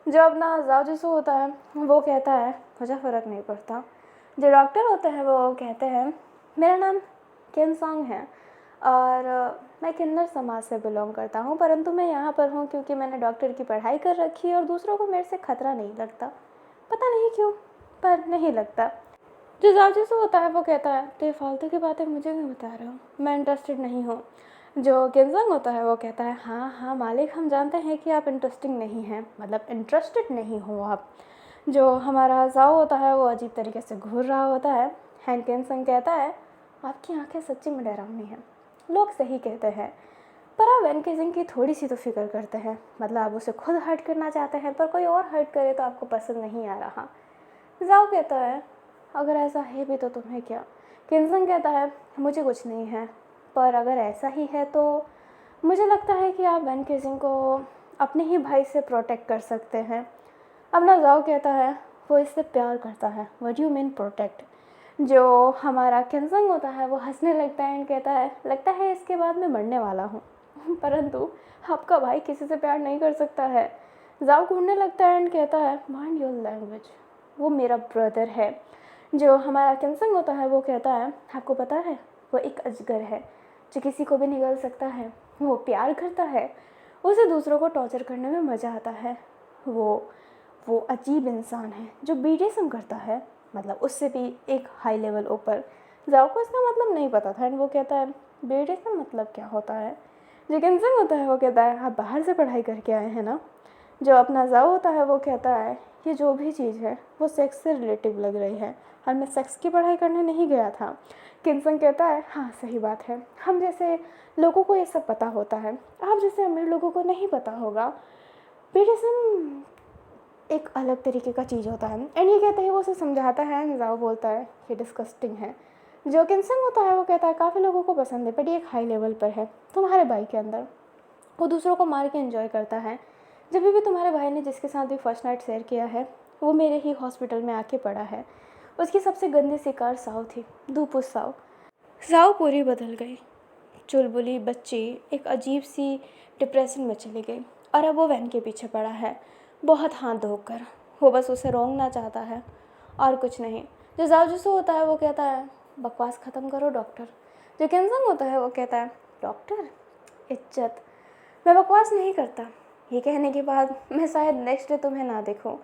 जो अपना जाओ जिसो होता है वो कहता है मुझे फ़र्क नहीं पड़ता। जो डॉक्टर होते हैं वो कहते हैं मेरा नाम किन्सोंग है और मैं किन्नर समाज से बिलोंग करता हूँ, परंतु मैं यहाँ पर हूँ क्योंकि मैंने डॉक्टर की पढ़ाई कर रखी है और दूसरों को मेरे से खतरा नहीं लगता, पता नहीं क्यों पर नहीं लगता। जो जाओ जिसो होता है वो कहता है तो ये फालतू की बातें मुझे क्यों बता रहे हो, मैं इंटरेस्टेड नहीं हूँ। जो किन्सोंग होता है वो कहता है हाँ मालिक हम जानते हैं कि आप इंटरेस्टिंग नहीं हैं, मतलब इंटरेस्टेड नहीं हो आप। जो हमारा जाओ होता है वो अजीब तरीके से घूर रहा होता है। हैन किन्सोंग कहता है आपकी आंखें सच्ची में डरावनी हैं, लोग सही कहते हैं, पर आप वैन केजिंग की थोड़ी सी तो फिक्र करते हैं, मतलब आप उसे खुद हर्ट करना चाहते हैं पर कोई और हर्ट करे तो आपको पसंद नहीं आ रहा। जाओ कहता है अगर ऐसा है भी तो तुम्हें क्या। किन्सोंग कहता है मुझे कुछ नहीं है, पर अगर ऐसा ही है तो मुझे लगता है कि आप वैन केजिंग को अपने ही भाई से प्रोटेक्ट कर सकते हैं। अपना जाओ कहता है वो इससे प्यार करता है, व्हाट यू मीन प्रोटेक्ट। जो हमारा किन्सोंग होता है वो हंसने लगता है एंड कहता है लगता है इसके बाद मैं मरने वाला हूँ। परंतु आपका भाई किसी से प्यार नहीं कर सकता है। जाओ घूरने लगता है एंड कहता है माइंड योर लैंग्वेज, वो मेरा ब्रदर है। जो हमारा किनसंग होता है वो कहता है आपको पता है वो एक अजगर है जो किसी को भी निगल सकता है, वो प्यार करता है, उसे दूसरों को टॉर्चर करने में मज़ा आता है, वो अजीब इंसान है जो बीडीएसएम करता है, मतलब उससे भी एक हाई लेवल ऊपर। जाओ को इसका मतलब नहीं पता था एंड वो कहता है बीडीएसएम मतलब क्या होता है। जो किनसंग होता है वो कहता है आप बाहर से पढ़ाई करके आए हैं ना। जो अपना जाओ होता है वो कहता है ये जो भी चीज़ है वो सेक्स से रिलेटिव लग रही है और मैं सेक्स की पढ़ाई करने नहीं गया था। किनसंग कहता है हाँ सही बात है, हम जैसे लोगों को ये सब पता होता है, आप जैसे अमीर लोगों को नहीं पता होगा। बीडीएसएम एक अलग तरीके का चीज़ होता है एंड ये कहते हैं वो उसे समझाता है एंड जाओ बोलता है ये डिस्कस्टिंग है। जो किनसंग होता है वो कहता है काफ़ी लोगों को पसंद है बट ये एक हाई लेवल पर है, तुम्हारे भाई के अंदर वो दूसरों को मार के एंजॉय करता है। जब भी तुम्हारे भाई ने जिसके साथ भी फर्स्ट नाइट शेयर किया है वो मेरे ही हॉस्पिटल में आके पड़ा है। उसकी सबसे गंदी शिकार साव थी, धूपुस साव। साव पूरी बदल गई, चुलबुली बच्ची एक अजीब सी डिप्रेशन में चली गई और अब वो वैन के पीछे पड़ा है बहुत हाथ धोकर। वो बस उसे रोकना चाहता है और कुछ नहीं। जो जाओ जिसो होता है वो कहता है बकवास ख़त्म करो डॉक्टर। जो किनसंग होता है वो कहता है डॉक्टर इज्जत, मैं बकवास नहीं करता। ये कहने के बाद मैं शायद नेक्स्ट डे तुम्हें ना देखूं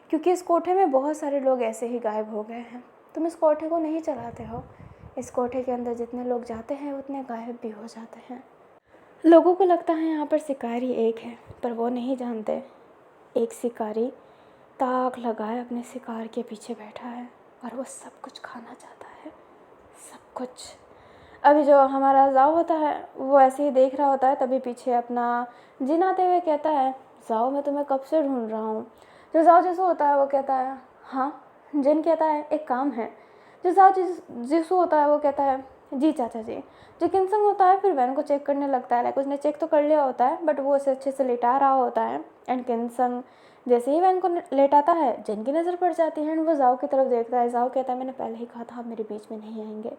क्योंकि इस कोठे में बहुत सारे लोग ऐसे ही गायब हो गए हैं। तुम इस कोठे को नहीं चलाते हो, इस कोठे के अंदर जितने लोग जाते हैं उतने गायब भी हो जाते हैं। लोगों को लगता है यहाँ पर शिकारी एक है पर वो नहीं जानते एक शिकारी ताक लगाए अपने शिकार के पीछे बैठा है और वो सब कुछ खाना चाहता है, सब कुछ। अभी जो हमारा जाओ होता है वो ऐसे ही देख रहा होता है, तभी पीछे अपना जिन आते हुए कहता है जाओ मैं तुम्हें कब से ढूंढ रहा हूँ। जो जाओ जिसो होता है वो कहता है हाँ। जिन कहता है एक काम है। जो जाओ जिसो होता है वो कहता है जी चाचा जी। जो किनसंग होता है फिर वैन को चेक करने लगता है, लाइक उसने चेक तो कर लिया होता है बट वो उसे अच्छे से लेटा रहा होता है एंड किनसंग जैसे ही वैन को लेटाता है जिन की नज़र पड़ जाती है एंड वो जाओ की तरफ देखता है। जाओ कहता है मैंने पहले ही कहा था आप मेरे बीच में नहीं आएंगे।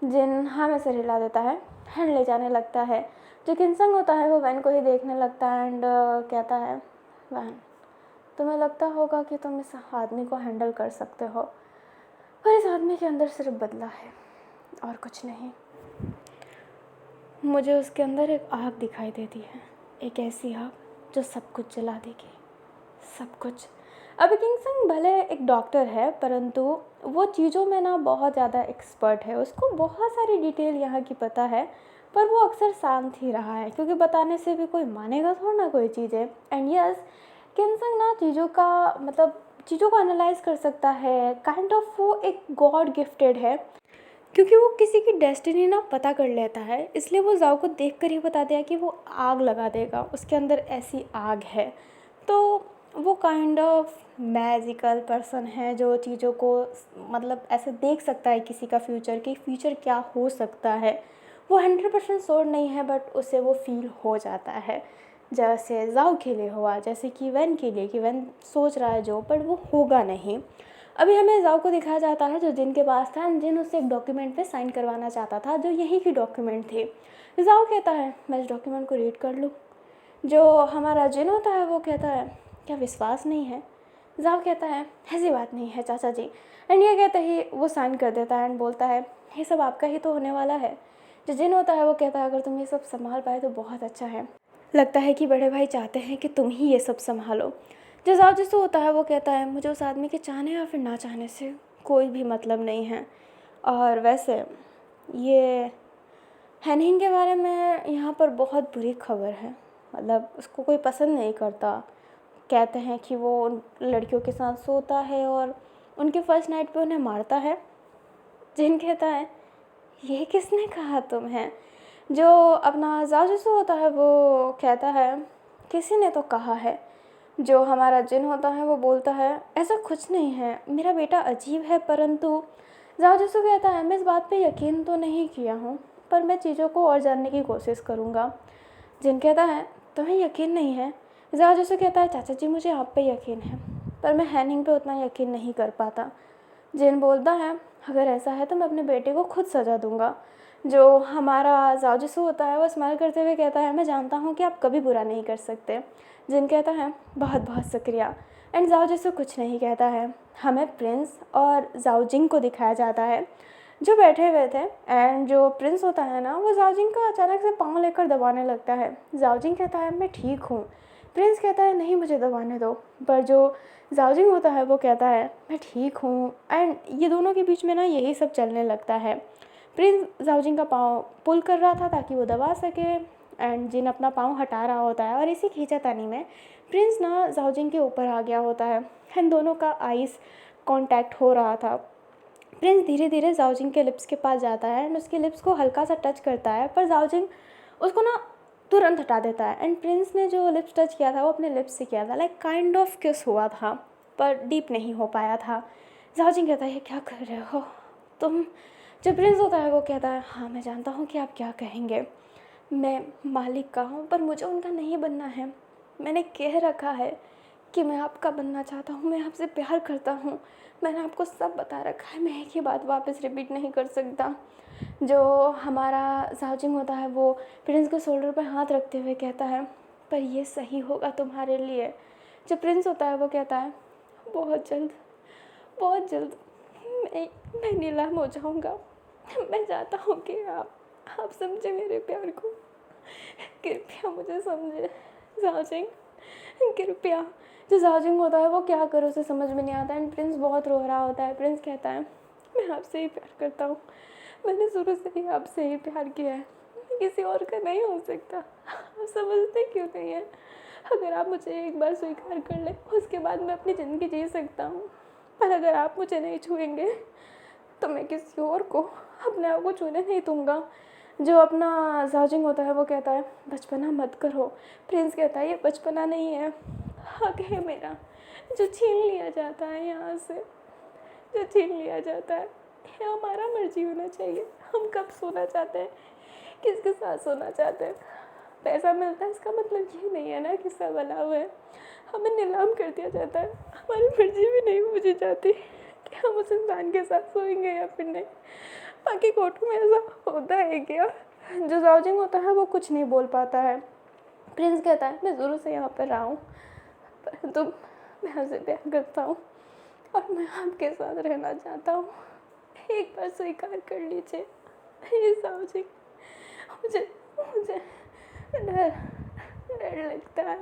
जिन हाँ में सिर हिला देता है एंड ले जाने लगता है। जो किनसंग होता है वो वैन को ही देखने लगता है एंड कहता है वैन तुम्हें लगता होगा कि तुम इस आदमी को हैंडल कर सकते हो पर इस आदमी के अंदर सिर्फ बदला है और कुछ नहीं। मुझे उसके अंदर एक आग दिखाई देती है, एक ऐसी आग जो सब कुछ जला देगी, सब कुछ। अभी किनसंग भले एक डॉक्टर है परंतु वो चीज़ों में ना बहुत ज़्यादा एक्सपर्ट है, उसको बहुत सारी डिटेल यहाँ की पता है पर वो अक्सर शांत ही रहा है क्योंकि बताने से भी कोई मानेगा थोड़ा ना कोई चीज़ें। एंड यस किनसंग ना चीज़ों का मतलब चीज़ों को एनालाइज कर सकता है, काइंड ऑफ वो एक गॉड गिफ्टेड है क्योंकि वो किसी की डेस्टिनी ना पता कर लेता है। इसलिए वो जाओ को देख कर ही बता दिया कि वो आग लगा देगा, उसके अंदर ऐसी आग है। तो वो काइंड ऑफ मैजिकल पर्सन है जो चीज़ों को मतलब ऐसे देख सकता है किसी का फ्यूचर कि फ्यूचर क्या हो सकता है। वो 100% श्योर नहीं है बट उसे वो फील हो जाता है, जैसे जाओ के लिए हुआ, जैसे कि वैन के लिए कि वैन सोच रहा है जो पर वो होगा नहीं। अभी हमें जाओ को दिखाया जाता है जो जिन के पास था, जिन उससे एक डॉक्यूमेंट पे साइन करवाना चाहता था जो यहीं की डॉक्यूमेंट थे। जाओ कहता है मैं इस डॉक्यूमेंट को रीड कर लूँ। जो हमारा जिन होता है वो कहता है क्या विश्वास नहीं है। जाओ कहता है ऐसी बात नहीं है चाचा जी एंड ये कहते ही वो साइन कर देता है एंड बोलता है ये सब आपका ही तो होने वाला है। जो जिन होता है वो कहता है अगर तुम ये सब संभाल पाए तो बहुत अच्छा है, लगता है कि बड़े भाई चाहते हैं कि तुम ही ये सब संभालो। जो जाओ जिसो होता है वो कहता है मुझे उस आदमी के चाहने या फिर ना चाहने से कोई भी मतलब नहीं है। और वैसे ये हैनिंग के बारे में यहाँ पर बहुत बुरी खबर है, मतलब उसको कोई पसंद नहीं करता। कहते हैं कि वो उन लड़कियों के साथ सोता है और उनके फर्स्ट नाइट पे उन्हें मारता है। जिन कहता है ये किसने कहा तुम्हें। जो अपना जाओ जिसो होता है वो कहता है किसी ने तो कहा है। जो हमारा जिन होता है वो बोलता है ऐसा कुछ नहीं है, मेरा बेटा अजीब है। परंतु जाओ जिसो कहता है मैं इस बात पे यकीन तो नहीं किया हूँ पर मैं चीज़ों को और जानने की कोशिश करूँगा। जिन कहता है तुम्हें यकीन नहीं है। जाओ जिसो कहता है चाचा जी मुझे आप पे यकीन है पर मैं हैनिंग पे उतना यकीन नहीं कर पाता। जिन बोलता है अगर ऐसा है तो मैं अपने बेटे को खुद सज़ा दूंगा। जो हमारा जाओ होता है वो स्माइल करते हुए कहता है, मैं जानता हूँ कि आप कभी बुरा नहीं कर सकते। जिन कहता है, बहुत बहुत शुक्रिया। एंड जाओ कुछ नहीं कहता है। हमें प्रिंस और जाओजिंग को दिखाया जाता है जो बैठे हुए थे। एंड जो प्रिंस होता है ना, वो जाओजिंग का अचानक से पाँव लेकर दबाने लगता है। जाओजिंग कहता है, मैं ठीक हूँ। प्रिंस कहता है, नहीं मुझे दबाने दो। पर जो जाओजिंग होता है वो कहता है, मैं ठीक हूँ। एंड ये दोनों के बीच में ना यही सब चलने लगता है। प्रिंस जाओजिंग का पाँव पुल कर रहा था ताकि वो दबा सके। एंड जिन अपना पाँव हटा रहा होता है और इसी खींचातानी में प्रिंस ना जाओजिंग के ऊपर आ गया होता है। इन दोनों का आइस कांटेक्ट हो रहा था। प्रिंस धीरे धीरे जाओजिंग के लिप्स के पास जाता है एंड उसके लिप्स को हल्का सा टच करता है, पर जाओजिंग उसको ना तुरंत हटा देता है। एंड प्रिंस ने जो लिप्स टच किया था वो अपने लिप्स से किया था, लाइक काइंड ऑफ किस हुआ था पर डीप नहीं हो पाया था। जाओजिंग कहता है, ये क्या कर रहे हो तुम। जब प्रिंस होता है वो कहता है, हाँ मैं जानता हूँ कि आप क्या कहेंगे, मैं मालिक का हूँ पर मुझे उनका नहीं बनना है। मैंने कह रखा है कि मैं आपका बनना चाहता हूँ, मैं आपसे प्यार करता हूँ। मैंने आपको सब बता रखा है, मैं एक ही बात वापस रिपीट नहीं कर सकता। जो हमारा जाओजिंग होता है वो प्रिंस के शोल्डर पर हाथ रखते हुए कहता है, पर ये सही होगा तुम्हारे लिए। जो प्रिंस होता है वो कहता है, बहुत जल्द बहुत जल्द मैं नीलाम हो जाऊँगा। मैं चाहता हूँ कि आप समझे मेरे प्यार को, कृपया मुझे समझे जाओजिंग, कृपया। जो जाओजिंग होता है वो क्या करे उसे समझ में नहीं आता। एंड प्रिंस बहुत रो रहा होता है। प्रिंस कहता है, मैं आपसे ही प्यार करता हूँ, मैंने शुरू से ही आपसे ही प्यार किया है, मैं किसी और का नहीं हो सकता। आप समझते क्यों नहीं है। अगर आप मुझे एक बार स्वीकार कर लें उसके बाद मैं अपनी ज़िंदगी जी सकता हूँ, पर अगर आप मुझे नहीं छुएंगे तो मैं किसी और को अपने आप को छूने नहीं दूँगा। जो अपना जाओजिंग होता है वो कहता है, बचपना मत करो। प्रिंस कहता है, ये बचपना नहीं है, हक है मेरा जो छीन लिया जाता है यहाँ से, जो छीन लिया जाता है। ये हमारा मर्जी होना चाहिए, हम कब सोना चाहते हैं, किसके साथ सोना चाहते हैं। पैसा मिलता है इसका मतलब ये नहीं है ना कि सब अलाव है। हमें नीलाम कर दिया जाता है, हमारी मर्जी भी नहीं पूछी जाती कि हम उस इंसान के साथ सोएंगे या फिर नहीं। बाकी कोर्टों में ऐसा होता है क्या। जो जाओजिंग होता है वो कुछ नहीं बोल पाता है। प्रिंस कहता है, मैं ज़रूर से यहाँ पर रहा हूँ परंतु मैं आपसे प्यार करता हूँ और मैं आपके साथ रहना चाहता हूँ, एक बार स्वीकार कर लीजिए। ये जाओजिंग, मुझे मुझे डर डर लगता है।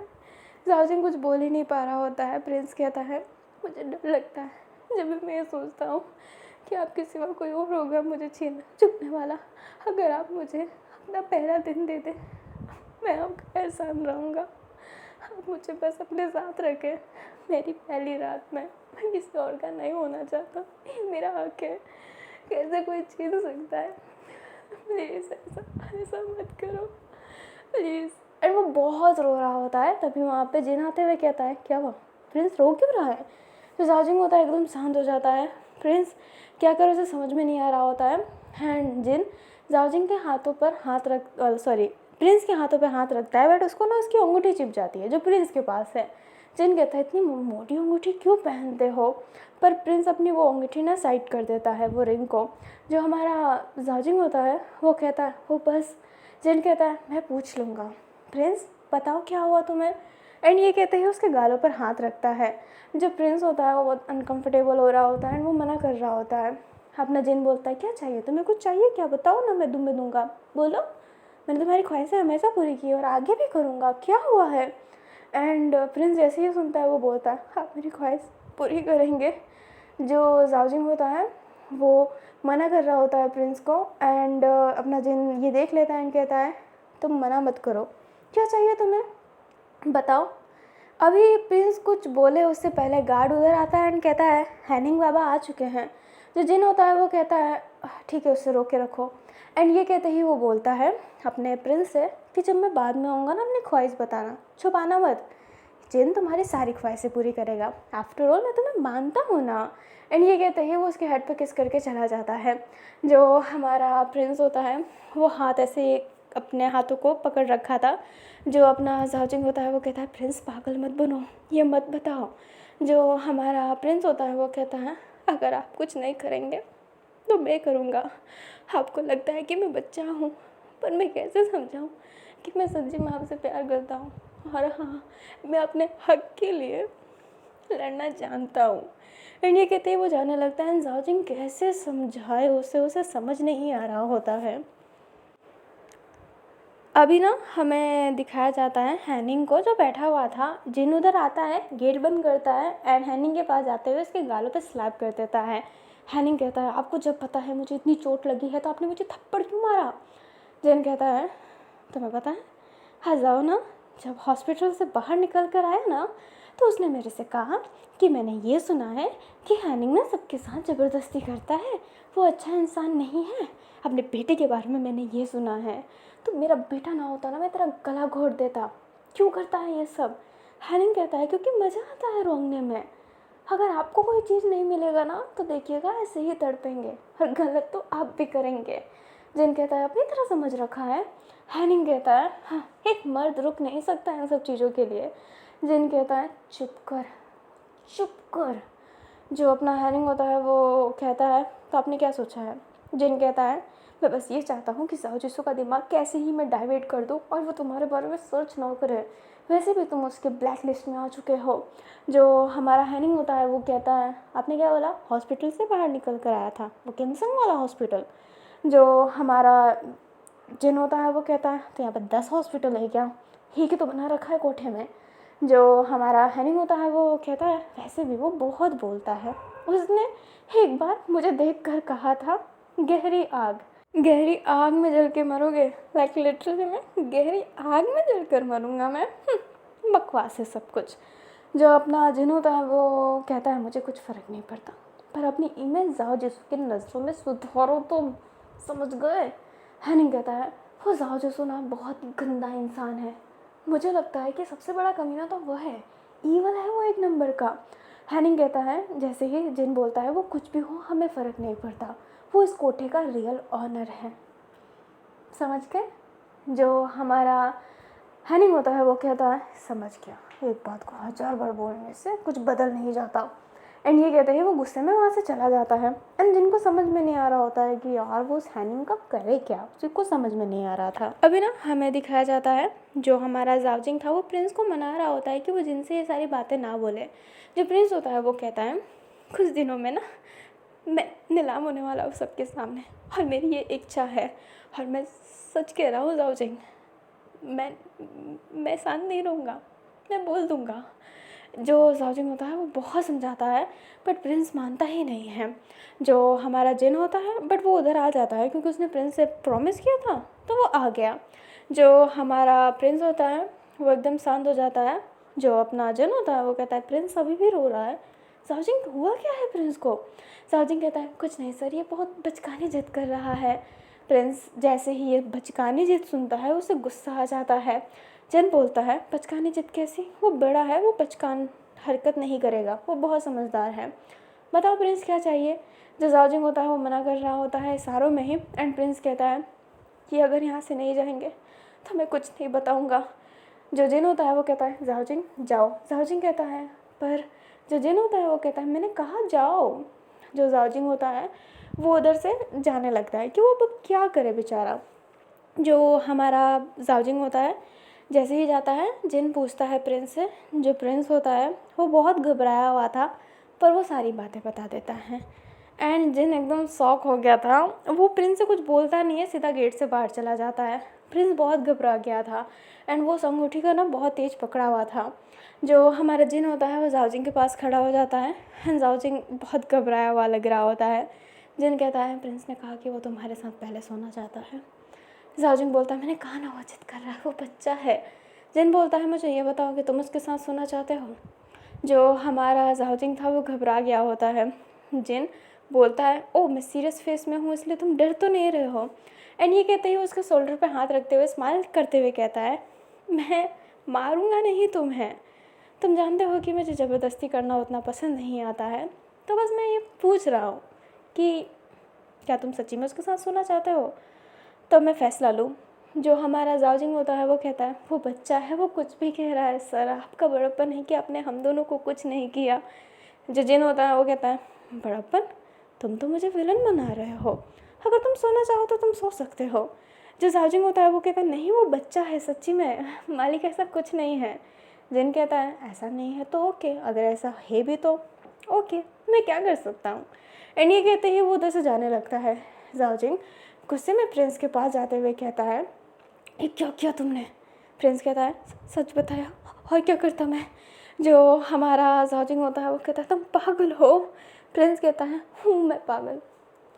जाओजिंग कुछ बोल ही नहीं पा रहा होता है। प्रिंस कहता है, मुझे डर लगता है जब भी मैं ये सोचता हूँ कि आपके सिवा कोई और होगा मुझे छीनने चुपने वाला। अगर आप मुझे अपना पहला दिन दे दें मैं आपका एहसान रहूँगा। आप मुझे बस अपने साथ रखें मेरी पहली रात में, मैं किसी और का नहीं होना चाहता, ये मेरा हक है, कैसे कोई छीन सकता है। प्लीज़ ऐसा ऐसा मत करो प्लीज़। और वो बहुत रो रहा होता है। तभी वहाँ पे जिन आते हुए कहता है, क्या हुआ प्रिंस, रो क्यों रहा है। तो जाओजिंग होता है एकदम शांत हो जाता है। प्रिंस क्या करे उसे समझ में नहीं आ रहा होता है। एंड जिन जाओजिंग के हाथों पर हाथ रख सॉरी प्रिंस के हाथों पे हाथ रखता है, बट उसको ना उसकी अंगूठी चिप जाती है जो प्रिंस के पास है। जिन कहता है, इतनी मोटी अंगूठी क्यों पहनते हो। पर प्रिंस अपनी वो अंगूठी ना साइड कर देता है, वो रिंग को। जो हमारा जाओजिंग होता है वो कहता है, वो बस। जिन कहता है, मैं पूछ लूँगा। प्रिंस बताओ क्या हुआ तुम्हें। एंड ये कहते ही उसके गालों पर हाथ रखता है। जो प्रिंस होता है वो बहुत अनकंफर्टेबल हो रहा होता है एंड वो मना कर रहा होता है। अपना जिन बोलता है, क्या चाहिए तुम्हें, कुछ चाहिए क्या, बताओ ना, मैं तुम्हें दूंगा, बोलो। मैंने तुम्हारी ख्वाहिशें हमेशा पूरी की और आगे भी करूँगा, क्या हुआ है। एंड प्रिंस जैसे ही सुनता है वो बोलता है, आप मेरी ख्वाहिश पूरी करेंगे। जो जाओजिंग होता है वो मना कर रहा होता है प्रिंस को। एंड अपना जिन ये देख लेता है एंड कहता है, तुम मना मत करो, क्या चाहिए तुम्हें बताओ। अभी प्रिंस कुछ बोले उससे पहले गार्ड उधर आता है एंड कहता है, हैनिंग बाबा आ चुके हैं। जो जिन होता है वो कहता है, ठीक है उससे रोक के रखो। एंड ये कहते ही वो बोलता है अपने प्रिंस से कि जब मैं बाद में आऊँगा ना अपनी ख्वाहिश बताना, छुपाना मत। जिन तुम्हारी सारी ख्वाहिशें पूरी करेगा, आफ्टर ऑल मैं तुम्हें मानता हूँ ना। एंड ये कहते ही वो उसके हेड पे किस करके चला जाता है। जो हमारा प्रिंस होता है वो हाथ ऐसे अपने हाथों को पकड़ रखा था। जो अपना जाओजिंग होता है वो कहता है, प्रिंस पागल मत बनो, ये मत बताओ। जो हमारा प्रिंस होता है वो कहता है, अगर आप कुछ नहीं करेंगे तो मैं करूँगा। आपको लगता है कि मैं बच्चा हूँ, पर मैं कैसे समझाऊँ कि मैं सच्ची में आपसे प्यार करता हूँ, और हाँ, मैं अपने हक के लिए लड़ना जानता हूँ। एंड ये कहते ही वो जाने लगता है। जाओजिंग कैसे समझाए उसे समझ नहीं आ रहा होता है। अभी ना हमें दिखाया जाता है हैनिंग को, जो बैठा हुआ था। जिन उधर आता है, गेट बंद करता है एंड हैनिंग के पास जाते हुए उसके गालों पे स्लैप कर देता है। हैनिंग कहता है, आपको जब पता है मुझे इतनी चोट लगी है तो आपने मुझे थप्पड़ क्यों मारा? जिन कहता है, तुम्हें पता है, हाँ जाओ ना जब हॉस्पिटल से बाहर निकल कर आया ना, तो उसने मेरे से कहा कि मैंने ये सुना है कि हैनिंग ना सबके साथ ज़बरदस्ती करता है, वो अच्छा इंसान नहीं है। अपने बेटे के बारे में मैंने ये सुना है। तो मेरा बेटा ना होता ना, मैं तेरा गला घोट देता। क्यों करता है ये सब? हैनिंग कहता है, क्योंकि मज़ा आता है रोंगने में। अगर आपको कोई चीज़ नहीं मिलेगा ना तो देखिएगा ऐसे ही तड़पेंगे, और गलत तो आप भी करेंगे। जिन कहता है, अपनी तरह समझ रखा है। हैनिंग कहता है, हाँ, एक मर्द रुक नहीं सकता इन सब चीज़ों के लिए। जिन कहता है, चुप कर, चुप कर। जो अपना हैनिंग होता है वो कहता है, तो आपने क्या सोचा है? जिन कहता है, मैं बस ये चाहता हूँ कि जाओ जिसू का दिमाग कैसे ही मैं डाइवर्ट कर दूँ और वो तुम्हारे बारे में सर्च ना करे। वैसे भी तुम उसके ब्लैक लिस्ट में आ चुके हो। जो हमारा हैनिंग होता है वो कहता है, आपने क्या बोला? हॉस्पिटल से बाहर निकल कर आया था, वो किमसंग वाला हॉस्पिटल। जो हमारा जिन होता है वो कहता है, तो यहाँ पर 10 हॉस्पिटल है क्या? ही कि तो बना रखा है कोठे में। जो हमारा हैनिंग होता है वो कहता है, वैसे भी वो बहुत बोलता है, उसने एक बार मुझे देख कर कहा था, गहरी आग, गहरी आग में जल के मरोगे। लाइक लिटरली मैं गहरी आग में जल कर मरूंगा मैं। बकवास है सब कुछ। जो अपना जिन होता है वो कहता है, मुझे कुछ फ़र्क नहीं पड़ता, पर अपनी इमेज जाओ जिसकी नज़रों में सुधारो तुम, समझ गए? हैनिंग कहता है, वो जाओ जिसो ना बहुत गंदा इंसान है। मुझे लगता है कि सबसे बड़ा कमीना तो वो है, ईवल है वो एक नंबर का। हैनिंग कहता है, जैसे ही जिन बोलता है, वो कुछ भी हो हमें फ़र्क नहीं पड़ता, वो इस कोठे का रियल ऑनर है। समझ गए? जो हमारा हैनिंग होता है वो कहता है, समझ गया, एक बात को 1000 बार बोलने से कुछ बदल नहीं जाता। एंड ये कहते हैं वो गुस्से में वहाँ से चला जाता है। एंड जिनको समझ में नहीं आ रहा होता है कि यार वो उस हैनिंग का करे क्या, उसको समझ में नहीं आ रहा था। अभी ना हमें दिखाया जाता है, जो हमारा जाओजिंग था वो प्रिंस को मना रहा होता है कि वो जिनसे ये सारी बातें ना बोले। जो प्रिंस होता है वो कहता है, कुछ दिनों में ना मैं नीलाम होने वाला हूँ सबके सामने, और मेरी ये इच्छा है, और मैं सच कह रहा हूँ जाओजिंग, मैं शांत नहीं रहूँगा, मैं बोल दूँगा। जो जाओजिंग होता है वो बहुत समझाता है, बट प्रिंस मानता ही नहीं है। जो हमारा जिन होता है, बट वो उधर आ जाता है क्योंकि उसने प्रिंस से प्रॉमिस किया था, तो वो आ गया। जो हमारा प्रिंस होता है वो एकदम शांत हो जाता है। जो अपना जिन होता है वो कहता है, प्रिंस अभी भी रो रहा है। जाओजिंग, हुआ क्या है प्रिंस को? जाओजिंग कहता है, कुछ नहीं सर, ये बहुत बचकानी जिद कर रहा है। प्रिंस जैसे ही ये बचकानी जिद सुनता है उसे गुस्सा आ जाता है। जिन बोलता है, बचकानी जिद कैसी? वो बड़ा है, वो बचकान हरकत नहीं करेगा, वो बहुत समझदार है। बताओ प्रिंस क्या चाहिए? जो जाओजिंग होता है वो मना कर रहा होता है इशारों में ही। एंड प्रिंस कहता है कि अगर यहाँ से नहीं जाएंगे तो मैं कुछ नहीं बताऊँगा। जो जिन होता है वो कहता है, जाओजिंग जाओ। जाओजिंग कहता है, पर जो जिन होता है वो कहता है, मैंने कहा जाओ। जो जाओजिंग होता है वो उधर से जाने लगता है कि वो अब क्या करे बेचारा। जो हमारा जाओजिंग होता है जैसे ही जाता है, जिन पूछता है प्रिंस से। जो प्रिंस होता है वो बहुत घबराया हुआ था, पर वो सारी बातें बता देता है। एंड जिन एकदम शॉक हो गया था, वो प्रिंस से कुछ बोलता नहीं है, सीधा गेट से बाहर चला जाता है। प्रिंस बहुत घबरा गया था एंड वो अंगूठी का ना बहुत तेज़ पकड़ा हुआ था। जो हमारा जिन होता है वो जाओजिंग के पास खड़ा हो जाता है एंड जाओजिंग बहुत घबराया हुआ लग रहा होता है। जिन कहता है, प्रिंस ने कहा कि वो तुम्हारे साथ पहले सोना चाहता है। जाओजिंग बोलता है, मैंने कहा ना वो जिद कर रहा है, वो बच्चा है। जिन बोलता है, मुझे ये बताओ कि तुम उसके साथ सोना चाहते हो? जो हमारा जाओजिंग था वो घबरा गया होता है। जिन बोलता है, ओ मैं सीरियस फेस में हूँ इसलिए तुम डर तो नहीं रहे हो? एंड ये कहते ही उसके शोल्डर पे हाथ रखते हुए स्माइल करते हुए कहता है, मैं मारूंगा नहीं तुम्हें, तुम जानते हो कि मुझे ज़बरदस्ती करना उतना पसंद नहीं आता है, तो बस मैं ये पूछ रहा हूँ कि क्या तुम सच्ची में उसके साथ सोना चाहते हो? तो मैं फ़ैसला लूँ। जो हमारा जाओजिंग होता है वो कहता है, वो बच्चा है, वो कुछ भी कह रहा है सर, आपका बड़प्पन है कि आपने हम दोनों को कुछ नहीं किया। जो जिन होता है वो कहता है, बड़प्पन? तुम तो मुझे विलन बना रहे हो, अगर तुम सोना चाहो तो तुम सो सकते हो। जो जाओजिंग होता है वो कहता है नहीं वो बच्चा है सच्ची में, मालिक ऐसा कुछ नहीं है। जिन कहता है ऐसा नहीं है तो ओके, अगर ऐसा है भी तो ओके, मैं क्या कर सकता हूँ। एंड ये कहते ही वो उधर से जाने लगता है। जाओजिंग गुस्से में प्रिंस के पास जाते हुए कहता है ये क्या किया तुमने। प्रिंस कहता है सच बताया और क्या करता मैं। जो हमारा जाओजिंग होता है वो कहता है तुम पागल हो। प्रिंस कहता है हूँ मैं पागल,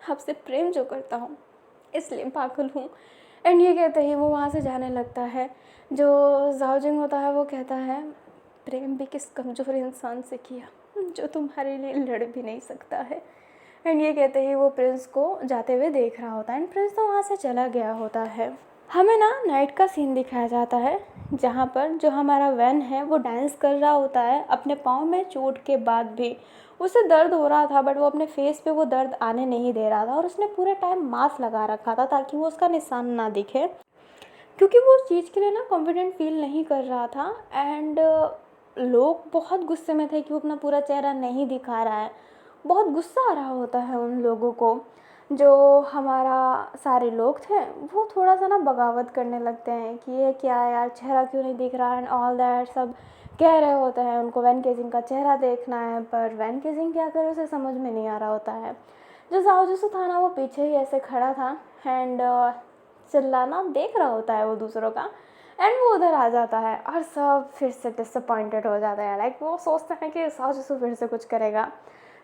आपसे प्रेम जो करता हूँ इसलिए पागल हूँ। एंड ये कहते ही वो वहाँ से जाने लगता है। जो जाओजिंग होता है वो कहता है प्रेम भी किस कमज़ोर इंसान से किया जो तुम्हारे लिए लड़ भी नहीं सकता है। एंड ये कहते ही वो प्रिंस को जाते हुए देख रहा होता है एंड प्रिंस तो वहाँ से चला गया होता है। हमें ना नाइट का सीन दिखाया जाता है जहाँ पर जो हमारा वैन है वो डांस कर रहा होता है अपने पाँव में चोट के बाद भी। उसे दर्द हो रहा था बट वो अपने फेस पे वो दर्द आने नहीं दे रहा था और उसने पूरे टाइम मास्क लगा रखा था ताकि वो उसका निशान ना दिखे, क्योंकि वो उस चीज़ के लिए ना कॉन्फिडेंट फील नहीं कर रहा था। एंड लोग बहुत गुस्से में थे कि वो अपना पूरा चेहरा नहीं दिखा रहा है। बहुत गुस्सा आ रहा होता है उन लोगों को। जो हमारा सारे लोग थे वो थोड़ा सा ना बगावत करने लगते हैं कि ये क्या है यार, चेहरा क्यों नहीं दिख रहा है एंड ऑल दैट सब कह रहे होते हैं। उनको वैन केजिंग का चेहरा देखना है पर वैन केजिंग क्या करे उसे समझ में नहीं आ रहा होता है। जो जाओ था ना वो पीछे ही ऐसे खड़ा था एंड चिल्लाना देख रहा होता है वो दूसरों का। एंड वो उधर आ जाता है और सब फिर से डिसअपॉइंटेड हो जाता है। लाइक वो सोचते हैं कि जाओ फिर से कुछ करेगा।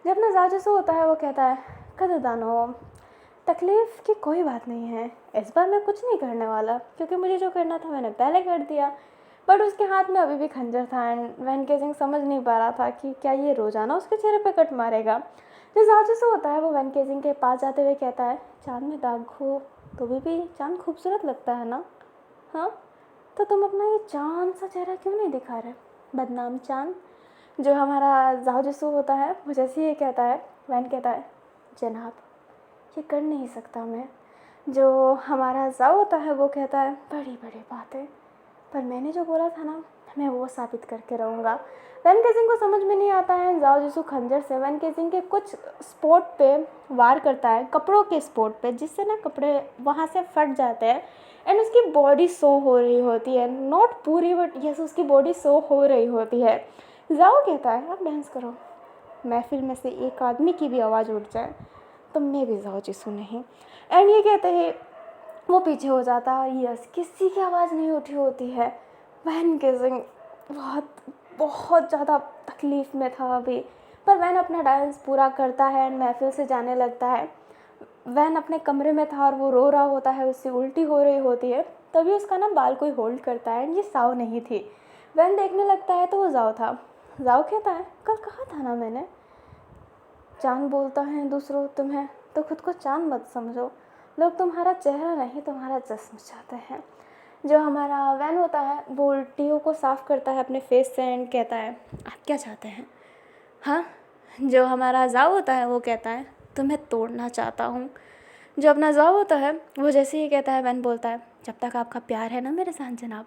जब ना जाओ होता है वो कहता है कदरदानो तकलीफ़ की कोई बात नहीं है, इस बार मैं कुछ नहीं करने वाला क्योंकि मुझे जो करना था मैंने पहले कर दिया। बट उसके हाथ में अभी भी खंजर था एंड वैन केजिंग समझ नहीं पा रहा था कि क्या ये रोज़ाना उसके चेहरे पे कट मारेगा। जो जासूस होता है वो वैन केजिंग के पास जाते हुए कहता है चाँद में दाग हो तो भी चाँद खूबसूरत लगता है ना। हाँ तो तुम अपना ये चाँद सा चेहरा क्यों नहीं दिखा रहे, बदनाम चाँद। जो हमारा जासूस होता है वो जैसे ही कहता है वैन कहता है जनाब ये कर नहीं सकता मैं। जो हमारा जाओ होता है वो कहता है बड़ी बड़ी बातें, पर मैंने जो बोला था ना मैं वो साबित करके रहूँगा। वैन केजिंग को समझ में नहीं आता है। जाओ जिसु खंजर से वैन केजिंग के कुछ स्पॉट पे वार करता है, कपड़ों के स्पॉट पे, जिससे ना कपड़े वहाँ से फट जाते हैं एंड उसकी बॉडी शो हो रही होती है। नॉट पूरी बट यस उसकी बॉडी शो हो रही होती है। जाओ कहता है आप डांस करो, महफिल में से एक आदमी की भी आवाज़ उठ जाए तो मैं भी जाओ जिसु नहीं। एंड ये कहते हैं वो पीछे हो जाता है और यस किसी की आवाज़ नहीं उठी होती है। वैन केजिंग बहुत बहुत ज़्यादा तकलीफ़ में था अभी, पर वैन अपना डांस पूरा करता है एंड महफिल से जाने लगता है। वैन अपने कमरे में था और वो रो रहा होता है, उससे उल्टी हो रही होती है। तभी उसका ना बाल कोई होल्ड करता है एंड ये साव नहीं थी। वैन देखने लगता है तो वो जाओ था। जाओ कहता है कल कहा था ना मैंने, चांद बोलता है दूसरों तुम्हें तो खुद को चांद मत समझो, लोग तुम्हारा चेहरा नहीं तुम्हारा जिस्म चाहते हैं। जो हमारा वैन होता है वो उल्टियों को साफ़ करता है अपने फेस से एंड कहता है आप क्या चाहते हैं। हाँ जो हमारा जाओ होता है वो कहता है तुम्हें तोड़ना चाहता हूँ। जो अपना जाओ होता है वो जैसे ही कहता है वैन बोलता है जब तक आपका प्यार है ना मेरे साथ जनाब,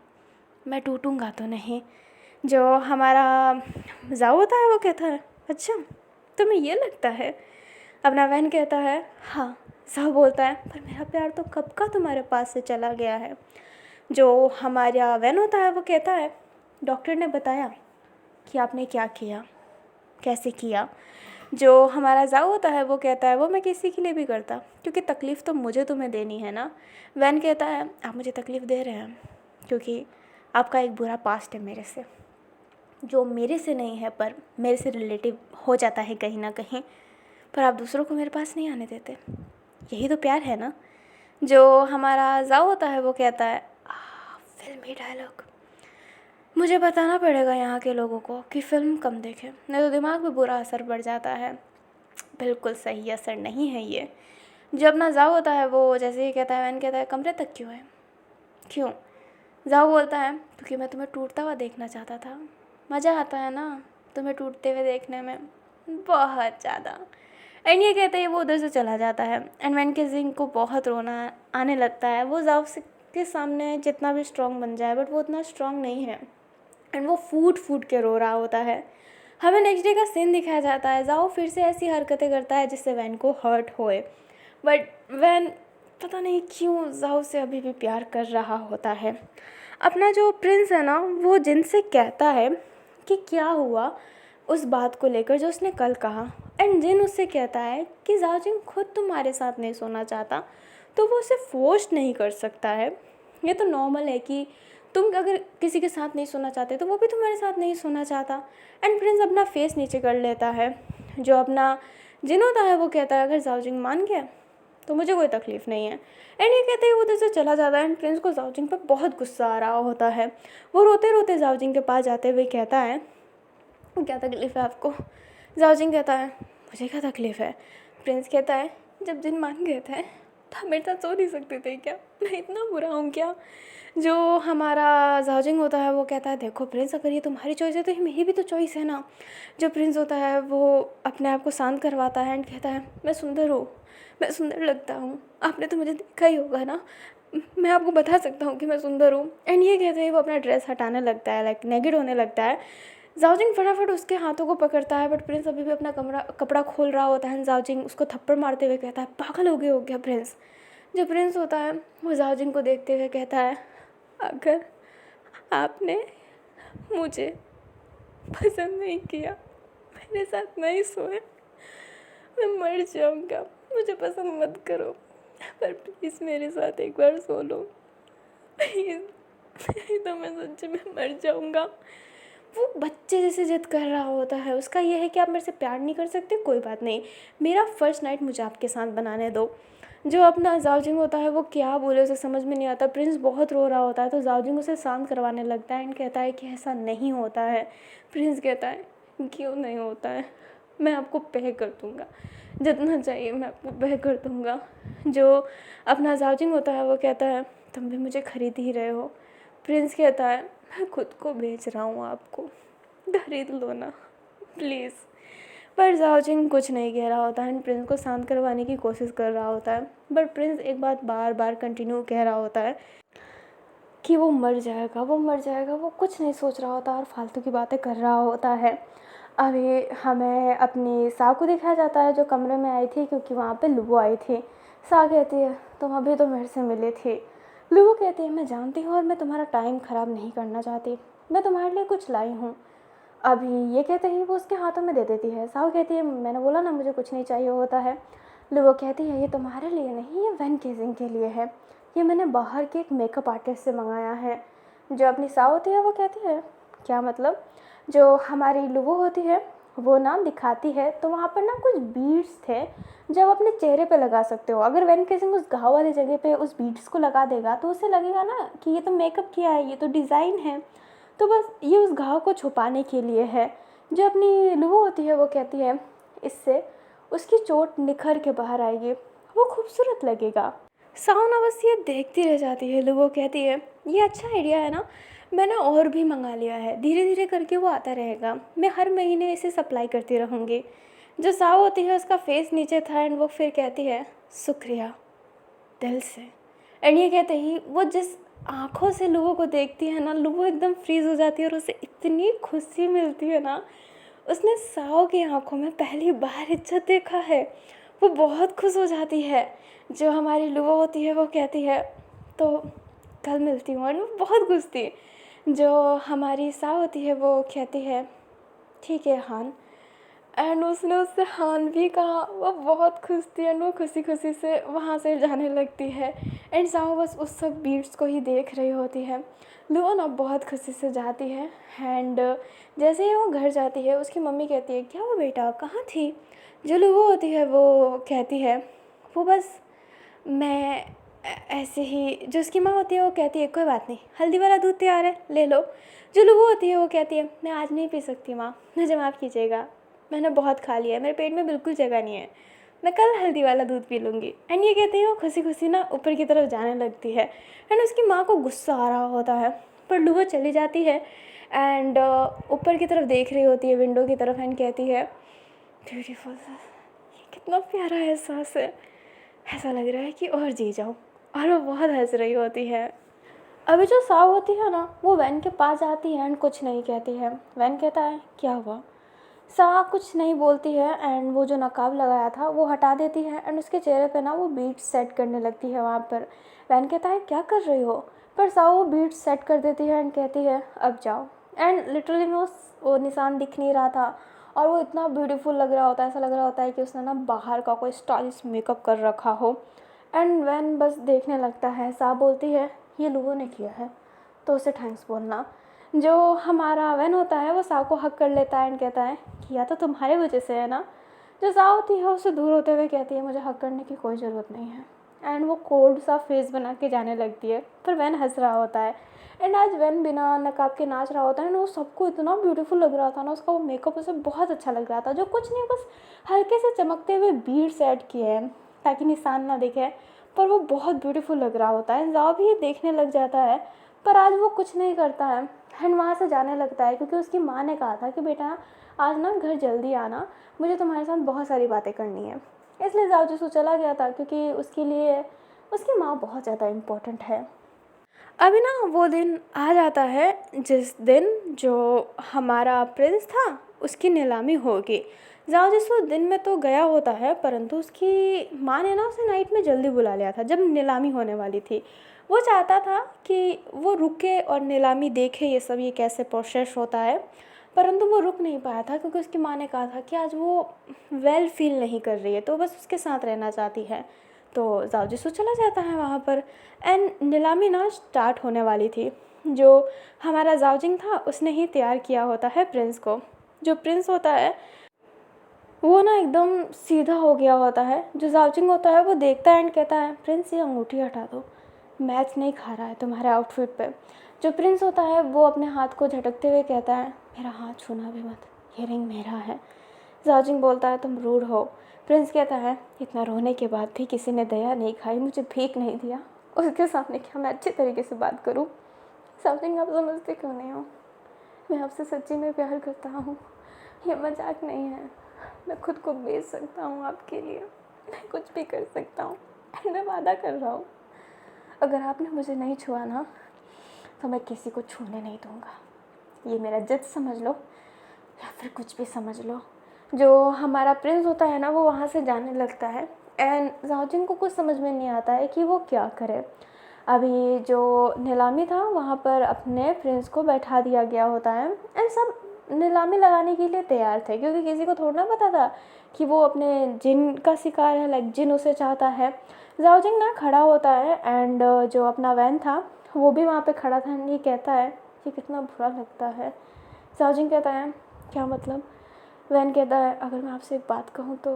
मैं टूटूंगा तो नहीं। जो हमारा जाओ होता है वो कहता है अच्छा तुम्हें ये लगता है। अपना वैन कहता है हाँ। जाओ बोलता है पर मेरा प्यार तो कब का तुम्हारे पास से चला गया है। जो हमारा वैन होता है वो कहता है डॉक्टर ने बताया कि आपने क्या किया कैसे किया। जो हमारा जाओ होता है वो कहता है वो मैं किसी के लिए भी करता क्योंकि तकलीफ़ तो मुझे तुम्हें देनी है ना। वैन कहता है आप मुझे तकलीफ़ दे रहे हैं क्योंकि आपका एक बुरा पास्ट है मेरे से, जो मेरे से नहीं है पर मेरे से रिलेटिव हो जाता है कहीं ना कहीं, पर आप दूसरों को मेरे पास नहीं आने देते, यही तो प्यार है ना। जो हमारा जाओ होता है वो कहता है फिल्मी डायलॉग, मुझे बताना पड़ेगा यहाँ के लोगों को कि फ़िल्म कम देखें नहीं तो दिमाग में बुरा असर पड़ जाता है। बिल्कुल सही असर नहीं है ये। जब ना जाओ होता है वो जैसे ही कहता है वैन कहता है कमरे तक क्यों है, क्यों। जाओ बोलता है क्योंकि मैं तुम्हें टूटता हुआ देखना चाहता था, मज़ा आता है ना तुम्हें टूटते हुए देखने में बहुत ज़्यादा। एंड ये कहते ही वो उधर से चला जाता है एंड वैन केजिंग को बहुत रोना आने लगता है। वो जाओ के सामने जितना भी स्ट्रॉन्ग बन जाए बट वो उतना स्ट्रॉन्ग नहीं है एंड वो फूट फूट के रो रहा होता है। हमें नेक्स्ट डे का सीन दिखाया जाता है, जाओ फिर से ऐसी हरकतें करता है जिससे वैन को हर्ट होए, बट वैन पता नहीं क्यों जाओ से अभी भी प्यार कर रहा होता है। अपना जो प्रिंस है ना, वो जिनसे कहता है कि क्या हुआ उस बात को लेकर जो उसने कल कहा, एंड जिन उससे कहता है कि जाओजिंग खुद तुम्हारे साथ नहीं सोना चाहता, तो वो उसे फोर्स नहीं कर सकता है। ये तो नॉर्मल है कि तुम अगर किसी के साथ नहीं सोना चाहते तो वो भी तुम्हारे साथ नहीं सोना चाहता। एंड प्रिंस अपना फेस नीचे कर लेता है। जो अपना जिन होता है वो कहता है अगर जाओजिंग मान गया तो मुझे कोई तकलीफ़ नहीं है। एंड ये कहते ही वो उधर से चला जाता है। एंड प्रिंस को जाओजिंग पर बहुत गुस्सा आ रहा होता है। वो रोते रोते जाओजिंग के पास जाते हुए कहता है क्या तकलीफ़ है आपको। जाओजिंग कहता है मुझे क्या तकलीफ़ है। प्रिंस कहता है जब जिन मान गए थे तो आप मेरे साथ सो नहीं सकते थे क्या, मैं इतना बुरा हूँ क्या। जो हमारा जाओजिंग होता है वो कहता है देखो प्रिंस, अगर ये तुम्हारी चॉइस है तो ये मेरी भी तो चॉइस है ना। जो प्रिंस होता है वो अपने आप को शांत करवाता है एंड कहता है मैं सुंदर हूँ, मैं सुंदर लगता हूँ, आपने तो मुझे देखा ही होगा ना, मैं आपको बता सकता हूँ कि मैं सुंदर हूँ। एंड ये कहते हैं वो अपना ड्रेस हटाने लगता है, लाइक नेगेड होने लगता है। जाओजिंग फटाफट उसके हाथों को पकड़ता है, बट प्रिंस अभी भी अपना कपड़ा खोल रहा होता है। जाओजिंग उसको थप्पड़ मारते हुए कहता है पागल हो गया प्रिंस। जो प्रिंस होता है वो जाओजिंग को देखते हुए कहता है अगर आपने मुझे पसंद नहीं किया, मेरे साथ नहीं सोए, मैं मर जाऊंगा, मुझे पसंद मत करो, पर प्लीज़ मेरे साथ एक बार सो लो प्लीज़, नहीं तो मैं सच्ची में मर जाऊंगा। वो बच्चे जैसे जिद कर रहा होता है। उसका ये है कि आप मेरे से प्यार नहीं कर सकते, कोई बात नहीं, मेरा फर्स्ट नाइट मुझे आपके साथ बनाने दो। जो अपना जाओजिंग होता है वो क्या बोले उसे समझ में नहीं आता। प्रिंस बहुत रो रहा होता है तो जाओजिंग उसे शांत करवाने लगता है एंड कहता है कि ऐसा नहीं होता है। प्रिंस कहता है क्यों नहीं होता है, मैं आपको पे कर दूँगा, जितना चाहिए मैं आपको पे कर दूँगा। जो अपना जाओजिंग होता है वो कहता है तुम भी मुझे खरीद ही रहे हो। प्रिंस कहता है मैं खुद को बेच रहा हूँ आपको, खरीद लो ना प्लीज़। पर जाओजिंग कुछ नहीं कह रहा होता है एंड प्रिंस को शांत करवाने की कोशिश कर रहा होता है। बट प्रिंस एक बात बार बार कंटिन्यू कह रहा होता है कि वो मर जाएगा, वो मर जाएगा। वो कुछ नहीं सोच रहा होता और फालतू की बातें कर रहा होता है। अभी हमें अपनी सा को दिखाया जाता है जो कमरे में आई थी क्योंकि वहाँ पे लुबो आई थी। सा कहती है तुम अभी तो मेरे से मिली थी। लुबो कहती है मैं जानती हूँ और मैं तुम्हारा टाइम ख़राब नहीं करना चाहती, मैं तुम्हारे लिए कुछ लाई हूँ। अभी ये कहते ही वो उसके हाथों में दे देती है। साहू कहती है मैंने बोला ना मुझे कुछ नहीं चाहिए होता है। लुबो कहती है ये तुम्हारे लिए नहीं, ये वैन केजिंग के लिए है, ये मैंने बाहर के एक मेकअप आर्टिस्ट से मंगाया है। जो अपनी साहू होती है वो कहती है क्या मतलब। जो हमारी लुबो होती है वो ना दिखाती है तो वहाँ पर ना कुछ बीड्स थे जो आप अपने चेहरे पे लगा सकते हो। अगर वैन केजिंग उस घाव वाली जगह पे उस बीड्स को लगा देगा तो उसे लगेगा ना कि ये तो मेकअप किया है, ये तो डिज़ाइन है, तो बस ये उस घाव को छुपाने के लिए है। जो अपनी लुबो होती है वो कहती है इससे उसकी चोट निखर के बाहर आएगी, वो खूबसूरत लगेगा। साउना बस ये देखती रह जाती है। लुबो कहती है ये अच्छा आइडिया है ना, मैंने और भी मंगा लिया है, धीरे धीरे करके वो आता रहेगा, मैं हर महीने इसे सप्लाई करती रहूँगी। जो साव होती है उसका फेस नीचे था एंड वो फिर कहती है शुक्रिया दिल से। एंड ये कहते ही वो जिस आँखों से लुबो को देखती है ना, लुबो एकदम फ्रीज़ हो जाती है और उसे इतनी खुशी मिलती है ना। उसने साओ की आँखों में पहली बार इज्जत देखा है, वो बहुत खुश हो जाती है। जो हमारी लुबो होती है वो कहती है तो कल मिलती हूँ, और वो बहुत खुश थी। जो हमारी साओ होती है वो कहती है ठीक है हान, एंड उसने उससे हान भी कहा। वो बहुत खुश थी एंड वो खुशी खुशी से वहाँ से जाने लगती है। एंड साओ बस उस सब बीट्स को ही देख रही होती है। लुओ ना बहुत खुशी से जाती है एंड जैसे ही वो घर जाती है उसकी मम्मी कहती है क्या वो बेटा कहाँ थी। जो लुओ होती है वो कहती है वो बस मैं ऐसे ही। जो उसकी माँ होती है वो कहती है कोई बात नहीं, हल्दी वाला दूध तैयार है ले लो। जो लुबो होती है वो कहती है मैं आज नहीं पी सकती माँ, मुझे माफ़ कीजिएगा, मैंने बहुत खा लिया है, मेरे पेट में बिल्कुल जगह नहीं है, मैं कल हल्दी वाला दूध पी लूँगी। एंड ये कहते हैं वो खुशी खुशी ना ऊपर की तरफ जाने लगती है। एंड उसकी माँ को गुस्सा आ रहा होता है पर लुबो चली जाती है एंड ऊपर की तरफ देख रही होती है विंडो की तरफ एंड कहती है ब्यूटीफुल, ये कितना प्यारा एहसास है, ऐसा लग रहा है कि और जी जाऊँ। और वो बहुत हंस रही होती है। अभी जो साव होती है ना वो वैन के पास आती है एंड कुछ नहीं कहती है। वैन कहता है क्या हुआ। सा कुछ नहीं बोलती है एंड वो जो नकाब लगाया था वो हटा देती है एंड उसके चेहरे पे ना वो बीट्स सेट करने लगती है वहाँ पर। वैन कहता है क्या कर रही हो, पर सा वो बीट्स सेट कर देती है एंड कहती है अब जाओ। एंड लिटरली में वो निशान दिख नहीं रहा था और वो इतना ब्यूटीफुल लग रहा होता है, ऐसा लग रहा होता है कि उसने ना बाहर का कोई स्टाइलिश मेकअप कर रखा हो। एंड वैन बस देखने लगता है। सा बोलती है ये लोगों ने किया है तो उसे थैंक्स बोलना। जो हमारा वैन होता है वो सा को हक कर लेता है एंड कहता है किया तो तुम्हारे वजह से है ना। जो सा होती है उससे दूर होते हुए कहती है मुझे हक करने की कोई ज़रूरत नहीं है। एंड वो कोल्ड सा फेस बना के जाने लगती है, पर वैन हंस रहा होता है। एंड आज वैन बिना नकाब के नाच रहा होता है एंड वो सबको इतना ब्यूटीफुल लग रहा था ना, उसका वो मेकअप उसे बहुत अच्छा लग रहा था, जो कुछ नहीं बस हल्के से चमकते हुए बीड्स ऐड किए हैं ताकि निशान ना दिखे, पर वो बहुत ब्यूटीफुल लग रहा होता है। जाओ भी देखने लग जाता है, पर आज वो कुछ नहीं करता है एंड वहाँ से जाने लगता है क्योंकि उसकी माँ ने कहा था कि बेटा आज ना घर जल्दी आना, मुझे तुम्हारे साथ बहुत सारी बातें करनी है। इसलिए जाओ जिसू चला गया था क्योंकि उसके लिए उसकी माँ बहुत ज़्यादा इम्पोर्टेंट है। अभी ना वो दिन आ जाता है जिस दिन जो हमारा प्रिंस था उसकी नीलामी होगी। जाओ जिसू दिन में तो गया होता है, परंतु उसकी माँ ने ना उसे नाइट में जल्दी बुला लिया था जब नीलामी होने वाली थी। वो चाहता था कि वो रुके और नीलामी देखे ये सब, ये कैसे प्रोसेस होता है, परंतु वो रुक नहीं पाया था क्योंकि उसकी माँ ने कहा था कि आज वो वेल फील नहीं कर रही है तो बस उसके साथ रहना चाहती है। तो जाओ जिसू चला जाता है वहाँ पर एंड नीलामी ना स्टार्ट होने वाली थी। जो हमारा जाओजिंग था उसने ही तैयार किया होता है प्रिंस को। जो प्रिंस होता है वो ना एकदम सीधा हो गया होता है। जो जाओजिंग होता है वो देखता है एंड कहता है प्रिंस ये अंगूठी हटा दो, मैच नहीं खा रहा है तुम्हारे आउटफिट पे। जो प्रिंस होता है वो अपने हाथ को झटकते हुए कहता है मेरा हाथ छूना भी मत, ये रिंग मेरा है। जाजिंग बोलता है तुम रूड हो। प्रिंस कहता है इतना रोने के बाद भी किसी ने दया नहीं खाई, मुझे भीख नहीं दिया, उसके सामने क्या मैं अच्छे तरीके से बात करूं। जाजिंग आप समझते क्यों नहीं हो, मैं आपसे सच्ची में प्यार करता हूँ, ये मजाक नहीं है। मैं खुद को बेच सकता हूँ आपके लिए, मैं कुछ भी कर सकता हूँ। मैं वादा कर रहा हूँ अगर आपने मुझे नहीं छुआ ना तो मैं किसी को छूने नहीं दूँगा। ये मेरा जिद समझ लो या फिर कुछ भी समझ लो। जो हमारा प्रिंस होता है ना वो वहाँ से जाने लगता है एंड जाओजिंग को कुछ समझ में नहीं आता है कि वो क्या करे। अभी जो नीलामी था वहाँ पर अपने प्रिंस को बैठा दिया गया होता है एंड सब नीलामी लगाने के लिए तैयार थे क्योंकि किसी को थोड़ा ना पता था कि वो अपने जिन का शिकार है, लाइक जिन उसे चाहता है। जाओजिंग ना खड़ा होता है एंड जो अपना वैन था वो भी वहाँ पे खड़ा था। ये कहता है कि कितना बुरा लगता है। जाओजिंग कहता है क्या मतलब। वैन कहता है अगर मैं आपसे एक बात कहूँ तो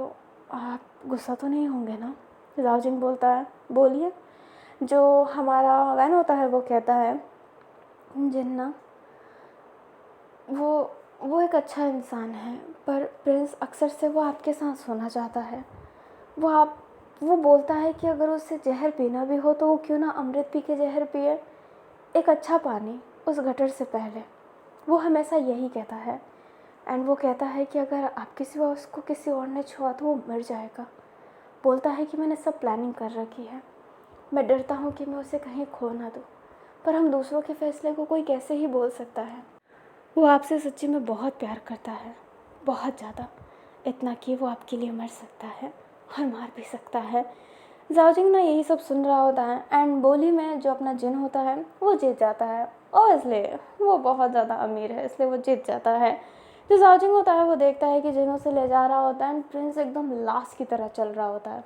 आप गुस्सा तो नहीं होंगे ना। जाओजिंग बोलता है बोलिए। जो हमारा वैन होता है वो कहता है जिन्ना वो एक अच्छा इंसान है, पर प्रिंस अक्सर से वो आपके साथ सोना चाहता है। वो बोलता है कि अगर उसे जहर पीना भी हो तो वो क्यों ना अमृत पी के जहर पिए, एक अच्छा पानी उस गटर से पहले। वो हमेशा यही कहता है एंड वो कहता है कि अगर आपके सिवा उसको किसी और ने छुआ तो वो मर जाएगा। बोलता है कि मैंने सब प्लानिंग कर रखी है, मैं डरता हूँ कि मैं उसे कहीं खो ना दूँ, पर हम दूसरों के फैसले को कोई कैसे ही बोल सकता है। वो आपसे सच्ची में बहुत प्यार करता है, बहुत ज़्यादा, इतना कि वो आपके लिए मर सकता है और मार भी सकता है। जाओजिंग ना यही सब सुन रहा होता है एंड बोली में जो अपना जिन होता है वो जीत जाता है और इसलिए वो बहुत ज़्यादा अमीर है इसलिए वो जीत जाता है। जो जाओजिंग होता है वो देखता है कि जिन उसे ले जा रहा होता है एंड प्रिंस एकदम लाश की तरह चल रहा होता है।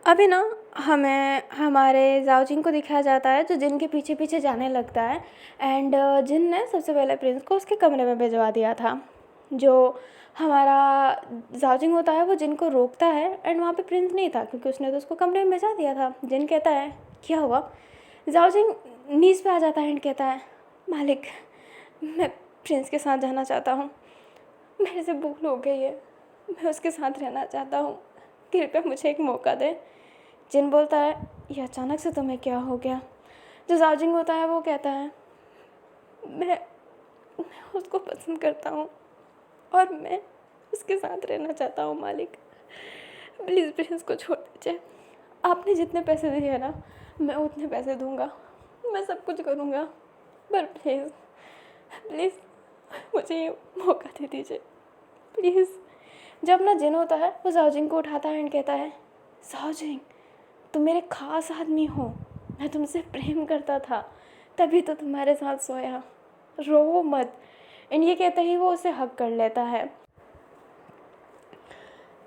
अभी ना हमें हमारे जाओजिंग को दिखाया जाता है जो जिन के पीछे पीछे जाने लगता है एंड जिन ने सबसे पहले प्रिंस को उसके कमरे में भिजवा दिया था। जो हमारा जाओजिंग होता है वो जिन को रोकता है एंड वहाँ पे प्रिंस नहीं था क्योंकि उसने तो उसको कमरे में भिजा दिया था। जिन कहता है क्या हुआ। जाओजिंग नीज पे आ जाता है एंड कहता है मालिक मैं प्रिंस के साथ जाना चाहता हूँ, मेरे से भूल हो गई है, मैं उसके साथ रहना चाहता हूँ, कृपया मुझे एक मौका दे। जिन बोलता है ये अचानक से तुम्हें क्या हो गया। जो जाओजिंग होता है वो कहता है मैं उसको पसंद करता हूँ और मैं उसके साथ रहना चाहता हूँ मालिक, प्लीज़ प्रिंस को छोड़ दीजिए। आपने जितने पैसे दिए हैं ना मैं उतने पैसे दूँगा, मैं सब कुछ करूँगा, पर प्लीज़ प्लीज़ मुझे ये मौका दे दीजिए प्लीज़। जब अपना जिन होता है वो जाओजिंग को उठाता है एंड कहता है, जाओजिंग तुम मेरे खास आदमी हो, मैं तुमसे प्रेम करता था तभी तो तुम्हारे साथ सोया, रो मत। एंड ये कहते ही वो उसे हक कर लेता है।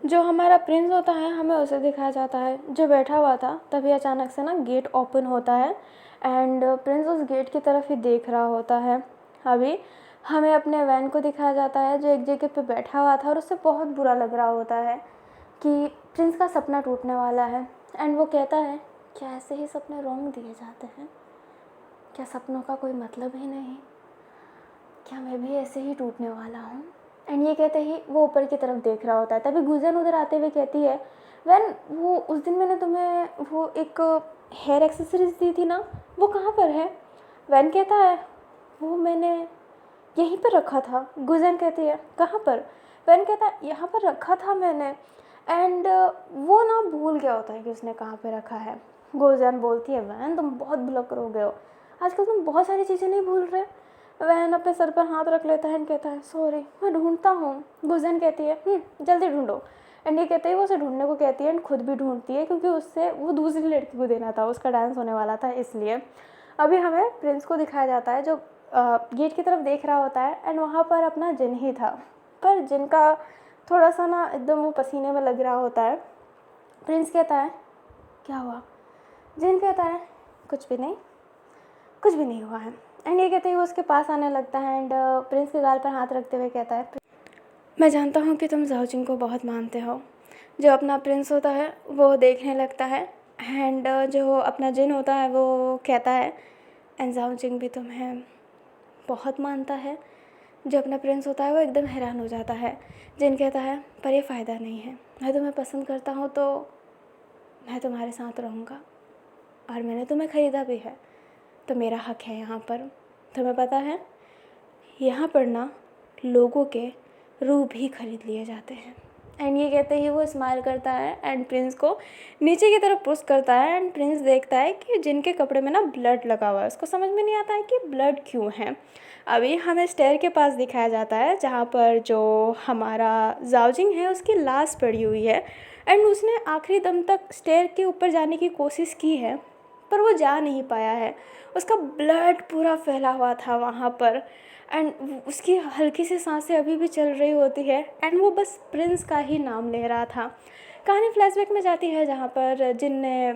जो हमारा प्रिंस होता है हमें उसे दिखाया जाता है जो बैठा हुआ था, तभी अचानक से ना गेट ओपन होता है एंड प्रिंस उस गेट की तरफ ही देख रहा होता है। अभी हमें अपने वैन को दिखाया जाता है जो एक जगह पे बैठा हुआ था और उसे बहुत बुरा लग रहा होता है कि प्रिंस का सपना टूटने वाला है। एंड वो कहता है, क्या ऐसे ही सपने रोंग दिए जाते हैं? क्या सपनों का कोई मतलब ही नहीं? क्या मैं भी ऐसे ही टूटने वाला हूँ? एंड ये कहते ही वो ऊपर की तरफ देख रहा होता है। तभी गुजन उधर आते हुए कहती है, वैन वो उस दिन मैंने तुम्हें वो एक हेयर एक्सेसरीज दी थी ना, वो कहाँ पर है? वैन कहता है, वो मैंने यहीं पर रखा था। गुजन कहती है, कहाँ पर? वैन कहता है, यहाँ पर रखा था मैंने। एंड वो ना भूल गया होता है कि उसने कहाँ पे रखा है। गुजन बोलती है, वैन तुम बहुत भुलक्कड़ हो गए हो, आजकल तुम बहुत सारी चीज़ें नहीं भूल रहे। वैन अपने सर पर हाथ रख लेता है एंड कहता है, सॉरी मैं ढूंढता हूँ। गुजन कहती है, जल्दी ढूंढो। एंड ये कहते ही वो उसे ढूंढने को कहती है एंड खुद भी ढूंढती है क्योंकि उससे वो दूसरी लड़की को देना था, उसका डांस होने वाला था इसलिए। अभी हमें प्रिंस को दिखाया जाता है जो गेट की तरफ देख रहा होता है एंड वहाँ पर अपना जिन ही था, पर जिनका थोड़ा सा ना एकदम वो पसीने में लग रहा होता है। प्रिंस कहता है, क्या हुआ? जिन कहता है, कुछ भी नहीं, कुछ भी नहीं हुआ है। एंड ये कहते ही वो उसके पास आने लगता है एंड प्रिंस के गाल पर हाथ रखते हुए कहता है, मैं जानता हूँ कि तुम जाओजिंग को बहुत मानते हो। जो अपना प्रिंस होता है वो देखने लगता है एंड जो अपना जिन होता है वो कहता है, एंड जाओजिंग भी तुम्हें बहुत मानता है। जो अपना प्रिंस होता है वो एकदम हैरान हो जाता है। जिन कहता है, पर ये फ़ायदा नहीं है, मैं तुम्हें पसंद करता हूँ तो मैं तुम्हारे साथ रहूँगा और मैंने तुम्हें ख़रीदा भी है तो मेरा हक है यहाँ पर। तुम्हें पता है यहाँ पर ना लोगों के रूह भी खरीद लिए जाते हैं। एंड ये कहते ही वो स्माइल करता है एंड प्रिंस को नीचे की तरफ पुश करता है एंड प्रिंस देखता है कि जिनके कपड़े में ना ब्लड लगा हुआ है। उसको समझ में नहीं आता है कि ब्लड क्यों है। अभी हमें स्टेयर के पास दिखाया जाता है जहाँ पर जो हमारा जाओजिंग है उसकी लाश पड़ी हुई है एंड उसने आखिरी दम तक स्टेयर के ऊपर जाने की कोशिश की है पर वो जा नहीं पाया है। उसका ब्लड पूरा फैला हुआ था वहाँ पर एंड उसकी हल्की सी सांसें अभी भी चल रही होती है एंड वो बस प्रिंस का ही नाम ले रहा था। कहानी फ्लैशबैक में जाती है जहाँ पर जिनने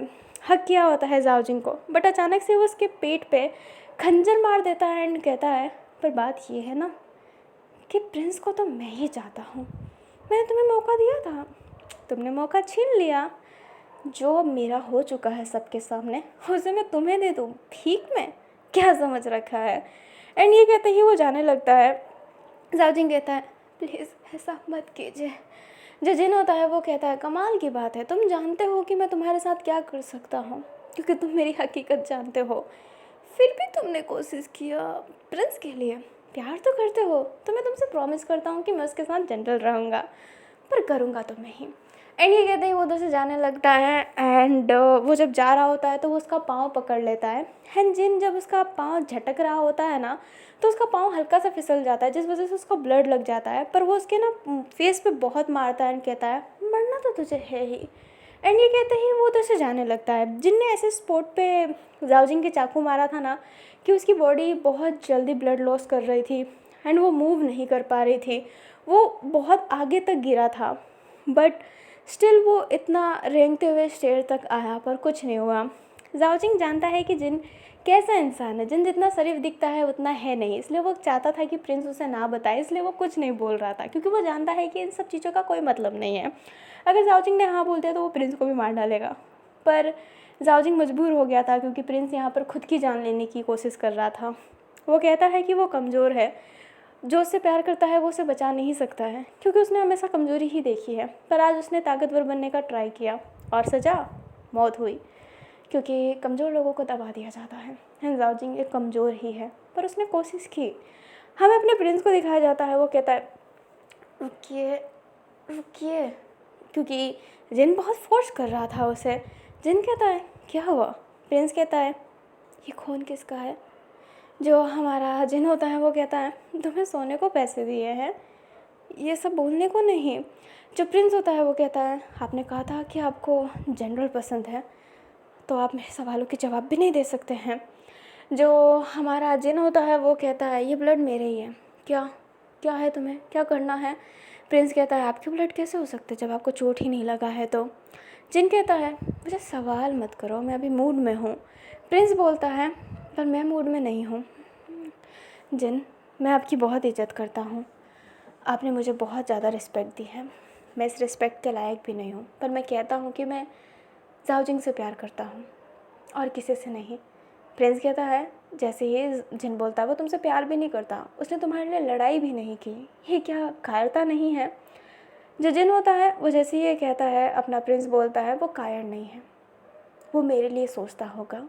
हक किया होता है जाओजिंग को, बट अचानक से वो उसके पेट पे खंजर मार देता है एंड कहता है, पर बात ये है ना कि प्रिंस को तो मैं ही चाहता हूँ। मैंने तुम्हें मौका दिया था, तुमने मौका छीन लिया। जो अब मेरा हो चुका है सबके सामने उसे मैं तुम्हें दे दूँ भीख में? क्या समझ रखा है? एंड ये कहते ही वो जाने लगता है। जाओजिंग कहता है, प्लीज़ ऐसा मत कीजिए। जो जिन होता है वो कहता है, कमाल की बात है, तुम जानते हो कि मैं तुम्हारे साथ क्या कर सकता हूँ क्योंकि तुम मेरी हकीकत जानते हो, फिर भी तुमने कोशिश किया प्रिंस के लिए। प्यार तो करते हो तो मैं तुमसे प्रॉमिस करता हूँ कि मैं उसके साथ जेंटल रहूँगा, पर करूँगा तो मैं ही। एंड ये कहते ही वो उधर से जाने लगता है एंड वो जब जा रहा होता है तो वो उसका पाँव पकड़ लेता है एंड जिन जब उसका पाँव झटक रहा होता है ना तो उसका पाँव हल्का सा फिसल जाता है जिस वजह से उसका ब्लड लग जाता है, पर वो उसके ना फेस पे बहुत मारता है एंड कहता है, मरना तो तुझे है ही। एंड ये कहते ही वो उधर से जाने लगता है। जिनने ऐसे स्पॉट पे जाओजिंग के चाकू मारा था ना कि उसकी बॉडी बहुत जल्दी ब्लड लॉस कर रही थी एंड वो मूव नहीं कर पा रही थी, वो बहुत आगे तक गिरा था बट स्टिल वो इतना रेंगते हुए स्टेयर तक आया पर कुछ नहीं हुआ। जाओजिंग जानता है कि जिन कैसा इंसान है, जिन जितना शरीफ दिखता है उतना है नहीं, इसलिए वो चाहता था कि प्रिंस उसे ना बताए, इसलिए वो कुछ नहीं बोल रहा था क्योंकि वो जानता है कि इन सब चीज़ों का कोई मतलब नहीं है। अगर जाओजिंग ने हाँ बोल दिया तो वो प्रिंस को भी मार डालेगा, पर जाओजिंग मजबूर हो गया था क्योंकि प्रिंस यहाँ पर खुद की जान लेने की कोशिश कर रहा था। वो कहता है कि वो कमज़ोर है, जो उससे प्यार करता है वो उसे बचा नहीं सकता है क्योंकि उसने हमेशा कमज़ोरी ही देखी है, पर आज उसने ताकतवर बनने का ट्राई किया और सजा मौत हुई क्योंकि कमज़ोर लोगों को दबा दिया जाता है। जाओजिंग एक कमज़ोर ही है पर उसने कोशिश की। हमें अपने प्रिंस को दिखाया जाता है, वो कहता है, रुकिए रुकिए, क्योंकि जिन बहुत फोर्स कर रहा था उसे। जिन कहता है, क्या हुआ? प्रिंस कहता है, ये खून किसका है? जो हमारा जिन होता है वो कहता है तुम्हें सोने को पैसे दिए हैं, ये सब बोलने को नहीं। जो प्रिंस होता है वो कहता है आपने कहा था कि आपको जनरल पसंद है, तो आप मेरे सवालों के जवाब भी नहीं दे सकते हैं। जो हमारा जिन होता है वो कहता है ये ब्लड मेरे ही है, क्या क्या है तुम्हें, क्या करना है। प्रिंस कहता है आपके ब्लड कैसे हो सकते जब आपको चोट ही नहीं लगा है। तो जिन कहता है मुझे सवाल मत करो, मैं अभी मूड में हूँ। प्रिंस बोलता है पर मैं मूड में नहीं हूँ। जिन, मैं आपकी बहुत इज़्ज़त करता हूँ, आपने मुझे बहुत ज़्यादा रिस्पेक्ट दी है, मैं इस रिस्पेक्ट के लायक भी नहीं हूँ, पर मैं कहता हूँ कि मैं जाओजिंग से प्यार करता हूँ और किसी से नहीं। प्रिंस कहता है जैसे ही जिन बोलता है वो तुमसे प्यार भी नहीं करता, उसने तुम्हारे लिए लड़ाई भी नहीं की, ये क्या कायरता नहीं है। जो जिन होता है वो जैसे ही ये कहता है अपना प्रिंस बोलता है वो कायर नहीं है, वो मेरे लिए सोचता होगा,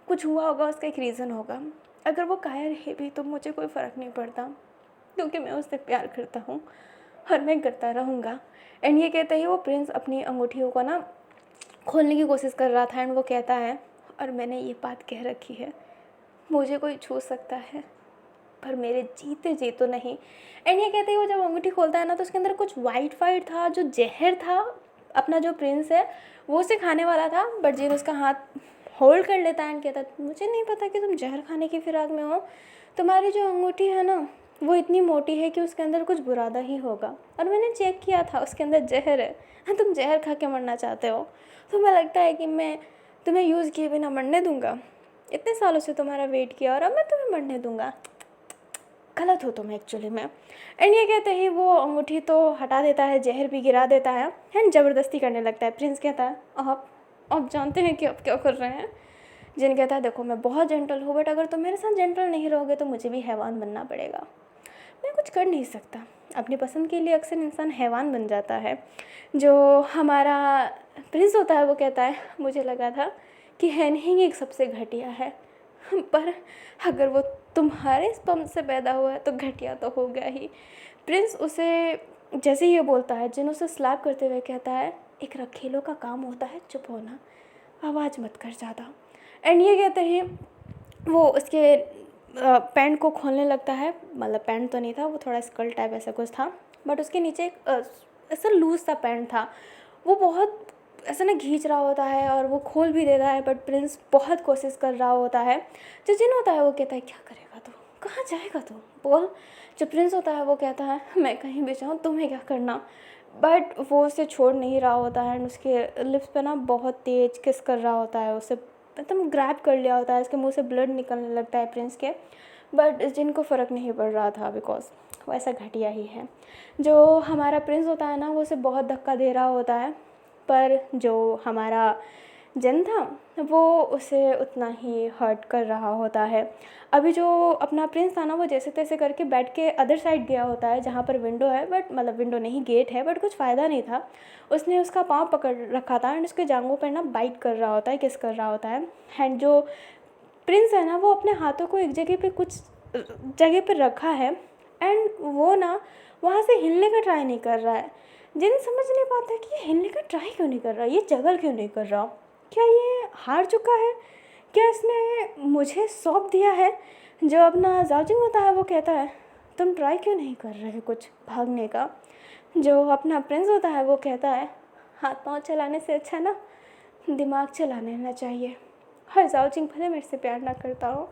कुछ हुआ होगा, उसका एक रीज़न होगा। अगर वो कायर है भी तो मुझे कोई फ़र्क नहीं पड़ता, क्योंकि मैं उससे प्यार करता हूँ और मैं करता रहूँगा। एंड ये कहते ही वो प्रिंस अपनी अंगूठियों को ना खोलने की कोशिश कर रहा था। एंड वो कहता है और मैंने ये बात कह रखी है, मुझे कोई छू सकता है पर मेरे जीते जी तो नहीं। एंड ये कहते ही वो जब अंगूठी खोलता है ना तो उसके अंदर कुछ वाइट वाइट था, जो जहर था। अपना जो प्रिंस है वो उसे खाने वाला था, बट जिन उसका हाथ होल्ड कर लेता है एंड कहता है मुझे नहीं पता कि तुम जहर खाने की फिराक में हो, तुम्हारी जो अंगूठी है ना वो इतनी मोटी है कि उसके अंदर कुछ बुरादा ही होगा, और मैंने चेक किया था उसके अंदर जहर है। हाँ, तुम जहर खा के मरना चाहते हो, तुम्हें लगता है कि मैं तुम्हें यूज़ किए बिना मरने दूंगा, इतने सालों से तुम्हारा वेट किया और अब मैं तुम्हें मरने दूंगा, गलत हो तुम एक्चुअली में। एंड ये कहते ही वो अंगूठी तो हटा देता है, जहर भी गिरा देता है एंड ज़बरदस्ती करने लगता है। प्रिंस कहता है आप जानते हैं कि आप क्या कर रहे हैं। जिन कहता है देखो मैं बहुत जेंटल हूँ, बट अगर तुम मेरे साथ जेंटल नहीं रहोगे तो मुझे भी हैवान बनना पड़ेगा, मैं कुछ कर नहीं सकता। अपनी पसंद के लिए अक्सर इंसान हैवान बन जाता है। जो हमारा प्रिंस होता है वो कहता है मुझे लगा था कि हैनिंग एक सबसे घटिया है, पर अगर वो तुम्हारे स्पर्म से पैदा हुआ है तो घटिया तो हो गया ही। प्रिंस उसे जैसे ही ये बोलता है, जिन उसे स्लैप करते हुए कहता है एक रखेलों का काम होता है चुप होना, आवाज़ मत कर ज़्यादा। एंड ये कहते हैं वो उसके पैंट को खोलने लगता है, मतलब पैंट तो नहीं था, वो थोड़ा स्कर्ट टाइप ऐसा कुछ था, बट उसके नीचे एक ऐसा लूज सा पैंट था, वो बहुत ऐसा ना खींच रहा होता है और वो खोल भी देता है, बट प्रिंस बहुत कोशिश कर रहा होता है। जो जिन होता है वो कहता है क्या करेगा तू, कहाँ जाएगा तू, बोल। जो प्रिंस होता है वो कहता है मैं कहीं भी जाऊँ, तुम्हें क्या करना। बट वो उसे छोड़ नहीं रहा होता है एंड उसके लिप्स पे ना बहुत तेज किस कर रहा होता है, उसे एकदम ग्रैब कर लिया होता है, उसके मुंह से ब्लड निकलने लगता है प्रिंस के। बट जिनको फ़र्क नहीं पड़ रहा था, बिकॉज वो ऐसा घटिया ही है। जो हमारा प्रिंस होता है ना वो उसे बहुत धक्का दे रहा होता है, पर जो हमारा जिन था वो उसे उतना ही हर्ट कर रहा होता है। अभी जो अपना प्रिंस था ना वो जैसे तैसे करके बैठ के अदर साइड गया होता है जहाँ पर विंडो है, बट मतलब विंडो नहीं गेट है, बट कुछ फ़ायदा नहीं था। उसने उसका पाँव पकड़ रखा था एंड उसके जांघों पर ना बाइट कर रहा होता है, किस कर रहा होता है। एंड जो प्रिंस है ना वो अपने हाथों को एक जगह पे कुछ जगह पे रखा है एंड वो ना वहाँ से हिलने का ट्राई नहीं कर रहा है। जिन समझ नहीं पाता कि ये हिलने का ट्राई क्यों नहीं कर रहा, ये जगल क्यों नहीं कर रहा, क्या ये हार चुका है, क्या इसने मुझे सौंप दिया है। जो अपना जाजिंग होता है वो कहता है तुम ट्राई क्यों नहीं कर रहे कुछ भागने का। जो अपना प्रिंस होता है वो कहता है हाथ पाँव चलाने से अच्छा ना दिमाग चला लेना चाहिए। हर जाओजिंग भले मेरे से प्यार ना करता हो,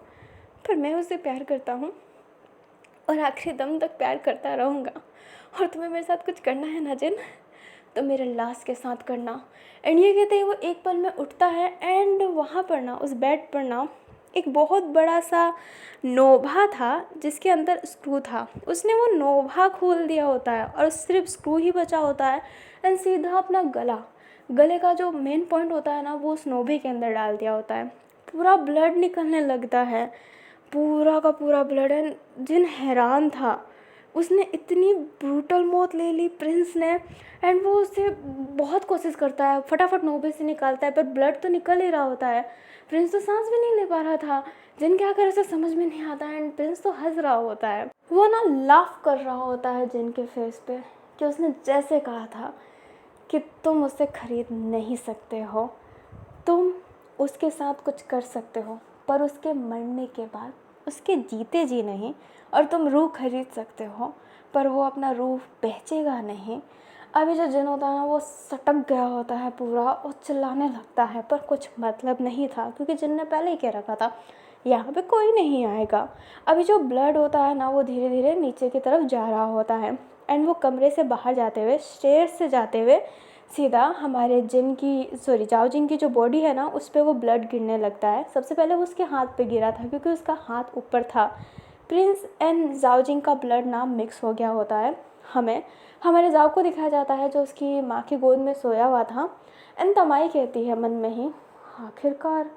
पर मैं उससे प्यार करता हूँ और आखिरी दम तक प्यार करता रहूँगा। और तुम्हें मेरे साथ कुछ करना है ना जिन, तो मेरे लाश के साथ करना। एंड ये कहते हैं वो एक पल में उठता है एंड वहाँ पर ना उस बेड पर ना एक बहुत बड़ा सा नोभा था जिसके अंदर स्क्रू था। उसने वो नोभा खोल दिया होता है और सिर्फ स्क्रू ही बचा होता है एंड सीधा अपना गले का जो मेन पॉइंट होता है ना वो उस नोभे के अंदर डाल दिया होता है। पूरा ब्लड निकलने लगता है, पूरा का पूरा ब्लड। एंड जिन हैरान था, उसने इतनी ब्रूटल मौत ले ली प्रिंस ने। एंड वो उससे बहुत कोशिश करता है, फटाफट नोबे से निकालता है, पर ब्लड तो निकल ही रहा होता है। प्रिंस तो सांस भी नहीं ले पा रहा था। जिन क्या करे उसे समझ में नहीं आता है एंड प्रिंस तो हंस रहा होता है, वो ना लाफ कर रहा होता है जिन के फेस पे कि उसने जैसे कहा था कि तुम उसे खरीद नहीं सकते हो, तुम उसके साथ कुछ कर सकते हो पर उसके मरने के बाद उसके जीते जी नहीं। और तुम रूह खरीद सकते हो पर वो अपना रूह बेचेगा नहीं। अभी जो जिन होता है ना वो सटक गया होता है पूरा और चिल्लाने लगता है, पर कुछ मतलब नहीं था क्योंकि जिन ने पहले ही कह रखा था यहाँ पे कोई नहीं आएगा। अभी जो ब्लड होता है ना वो धीरे धीरे नीचे की तरफ जा रहा होता है एंड वो कमरे से बाहर जाते हुए, स्टेयर से जाते हुए सीधा हमारे जाओ जिन की जो बॉडी है ना उस पर वो ब्लड गिरने लगता है। सबसे पहले वो उसके हाथ पे गिरा था क्योंकि उसका हाथ ऊपर था। प्रिंस एंड जाओ जिन का ब्लड ना मिक्स हो गया होता है। हमें हमारे जाओ को दिखाया जाता है जो उसकी माँ की गोद में सोया हुआ था। एंड तमाई कहती है मन में ही, आखिरकार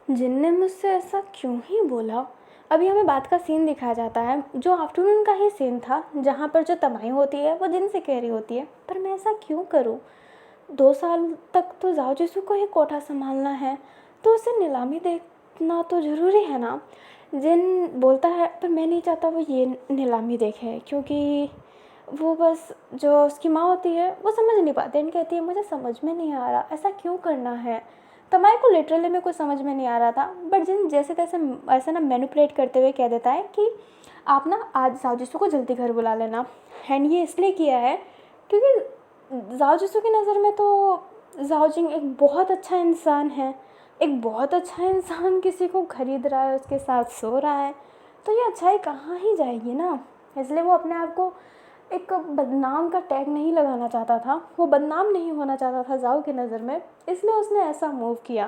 जिन ने मुझसे ऐसा क्यों ही बोला। अभी हमें बात का सीन दिखाया जाता है जो आफ्टरनून का ही सीन था, जहाँ पर जो तमाई होती है वो जिन से कह रही होती है पर मैं ऐसा क्यों करूँ। 2 साल तक तो जाओ जिसू को ही कोठा संभालना है तो उसे नीलामी देखना तो ज़रूरी है ना। जिन बोलता है पर मैं नहीं चाहता वो ये नीलामी देखे क्योंकि वो बस जो उसकी माँ होती है वो समझ नहीं पाती एंड कहती है मुझे समझ में नहीं आ रहा ऐसा क्यों करना है। तमाई को लिटरली में कुछ समझ में नहीं आ रहा था बट जिन जैसे तैसे ऐसा ना मैनिपुलेट करते हुए कह देता है कि आप ना आज जाओ जिसू को जल्दी घर बुला लेना। एंड ये इसलिए किया है क्योंकि जाओ जिसू की नज़र में तो जाओ जिंग एक बहुत अच्छा इंसान है। एक बहुत अच्छा इंसान किसी को खरीद रहा है, उसके साथ सो रहा है, तो ये अच्छाई कहाँ ही जाएगी ना। इसलिए वो अपने आप को एक बदनाम का टैग नहीं लगाना चाहता था, वो बदनाम नहीं होना चाहता था जाओ की नज़र में, इसलिए उसने ऐसा मूव किया।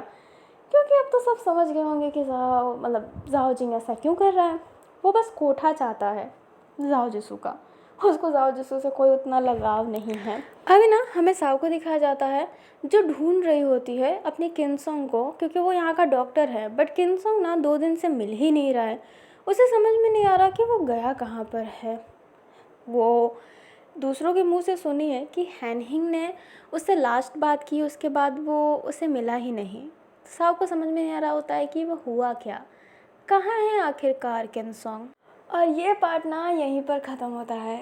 क्योंकि अब तो सब समझ गए होंगे कि जाओ जिंग ऐसा क्यों कर रहा है। वो बस कोठा चाहता है जाओ जिसू का, उसको जाओ जिसू से कोई उतना लगाव नहीं है। अभी ना हमें साव को दिखाया जाता है जो ढूंढ रही होती है अपने किनसोंग को क्योंकि वो यहाँ का डॉक्टर है, बट किनसोंग ना 2 दिन से मिल ही नहीं रहा है। उसे समझ में नहीं आ रहा कि वो गया कहाँ पर है। वो दूसरों के मुंह से सुनी है कि हैनहिंग ने उससे लास्ट बात की, उसके बाद वो उसे मिला ही नहीं। साव को समझ में नहीं आ रहा होता है कि वो हुआ क्या, कहाँ है आखिरकार किनसोंग। और ये पार्ट ना यहीं पर ख़त्म होता है।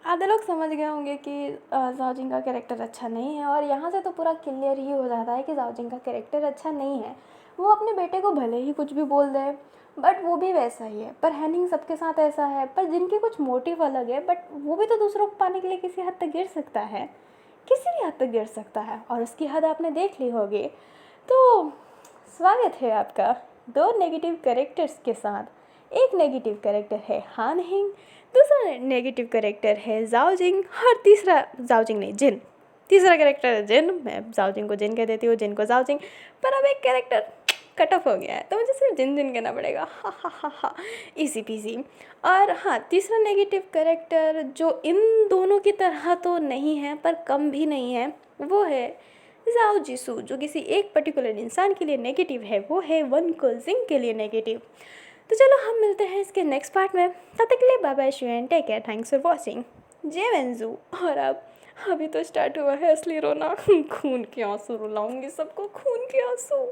आधे लोग समझ गए होंगे कि जाओ जिंग का कैरेक्टर अच्छा नहीं है और यहाँ से तो पूरा क्लियर ही हो जाता है कि जाओ जिंग का कैरेक्टर अच्छा नहीं है। वो अपने बेटे को भले ही कुछ भी बोल दे बट वो भी वैसा ही है, पर हैनिंग सबके साथ ऐसा है, पर जिनके कुछ मोटिव अलग है बट वो भी तो दूसरों को पाने के लिए किसी हद तक गिर सकता है, किसी भी हद तक गिर सकता है और उसकी हद आपने देख ली होगी। तो स्वागत है आपका 2 नेगेटिव कैरेक्टर्स के साथ। एक नेगेटिव कैरेक्टर है हैनहिंग, दूसरा नेगेटिव कैरेक्टर है जाओ जिंग और तीसरा जाओ जिंग नहीं जिन, तीसरा कैरेक्टर है जिन। मैं जाओ जिंग को जिन कह देती हूँ, जिन को जाओ जिंग, पर अब एक कैरेक्टर कट ऑफ हो गया है तो मुझे सिर्फ जिन जिन कहना पड़ेगा। हा हा हा हा, इजी पीजी। और हाँ, तीसरा नेगेटिव कैरेक्टर जो इन दोनों की तरह तो नहीं है पर कम भी नहीं है, वो है जाओ जिसू, जो किसी एक पर्टिकुलर इंसान के लिए नेगेटिव है, वो है वन को जिंग के लिए नेगेटिव। तो चलो हम मिलते हैं इसके नेक्स्ट पार्ट में, तब तक के लिए bye bye, and take care, thanks for watching, जय वेंजू। और अब अभी तो स्टार्ट हुआ है असली रोना, खून के आंसू रुलाऊंगी सबको, खून के आंसू।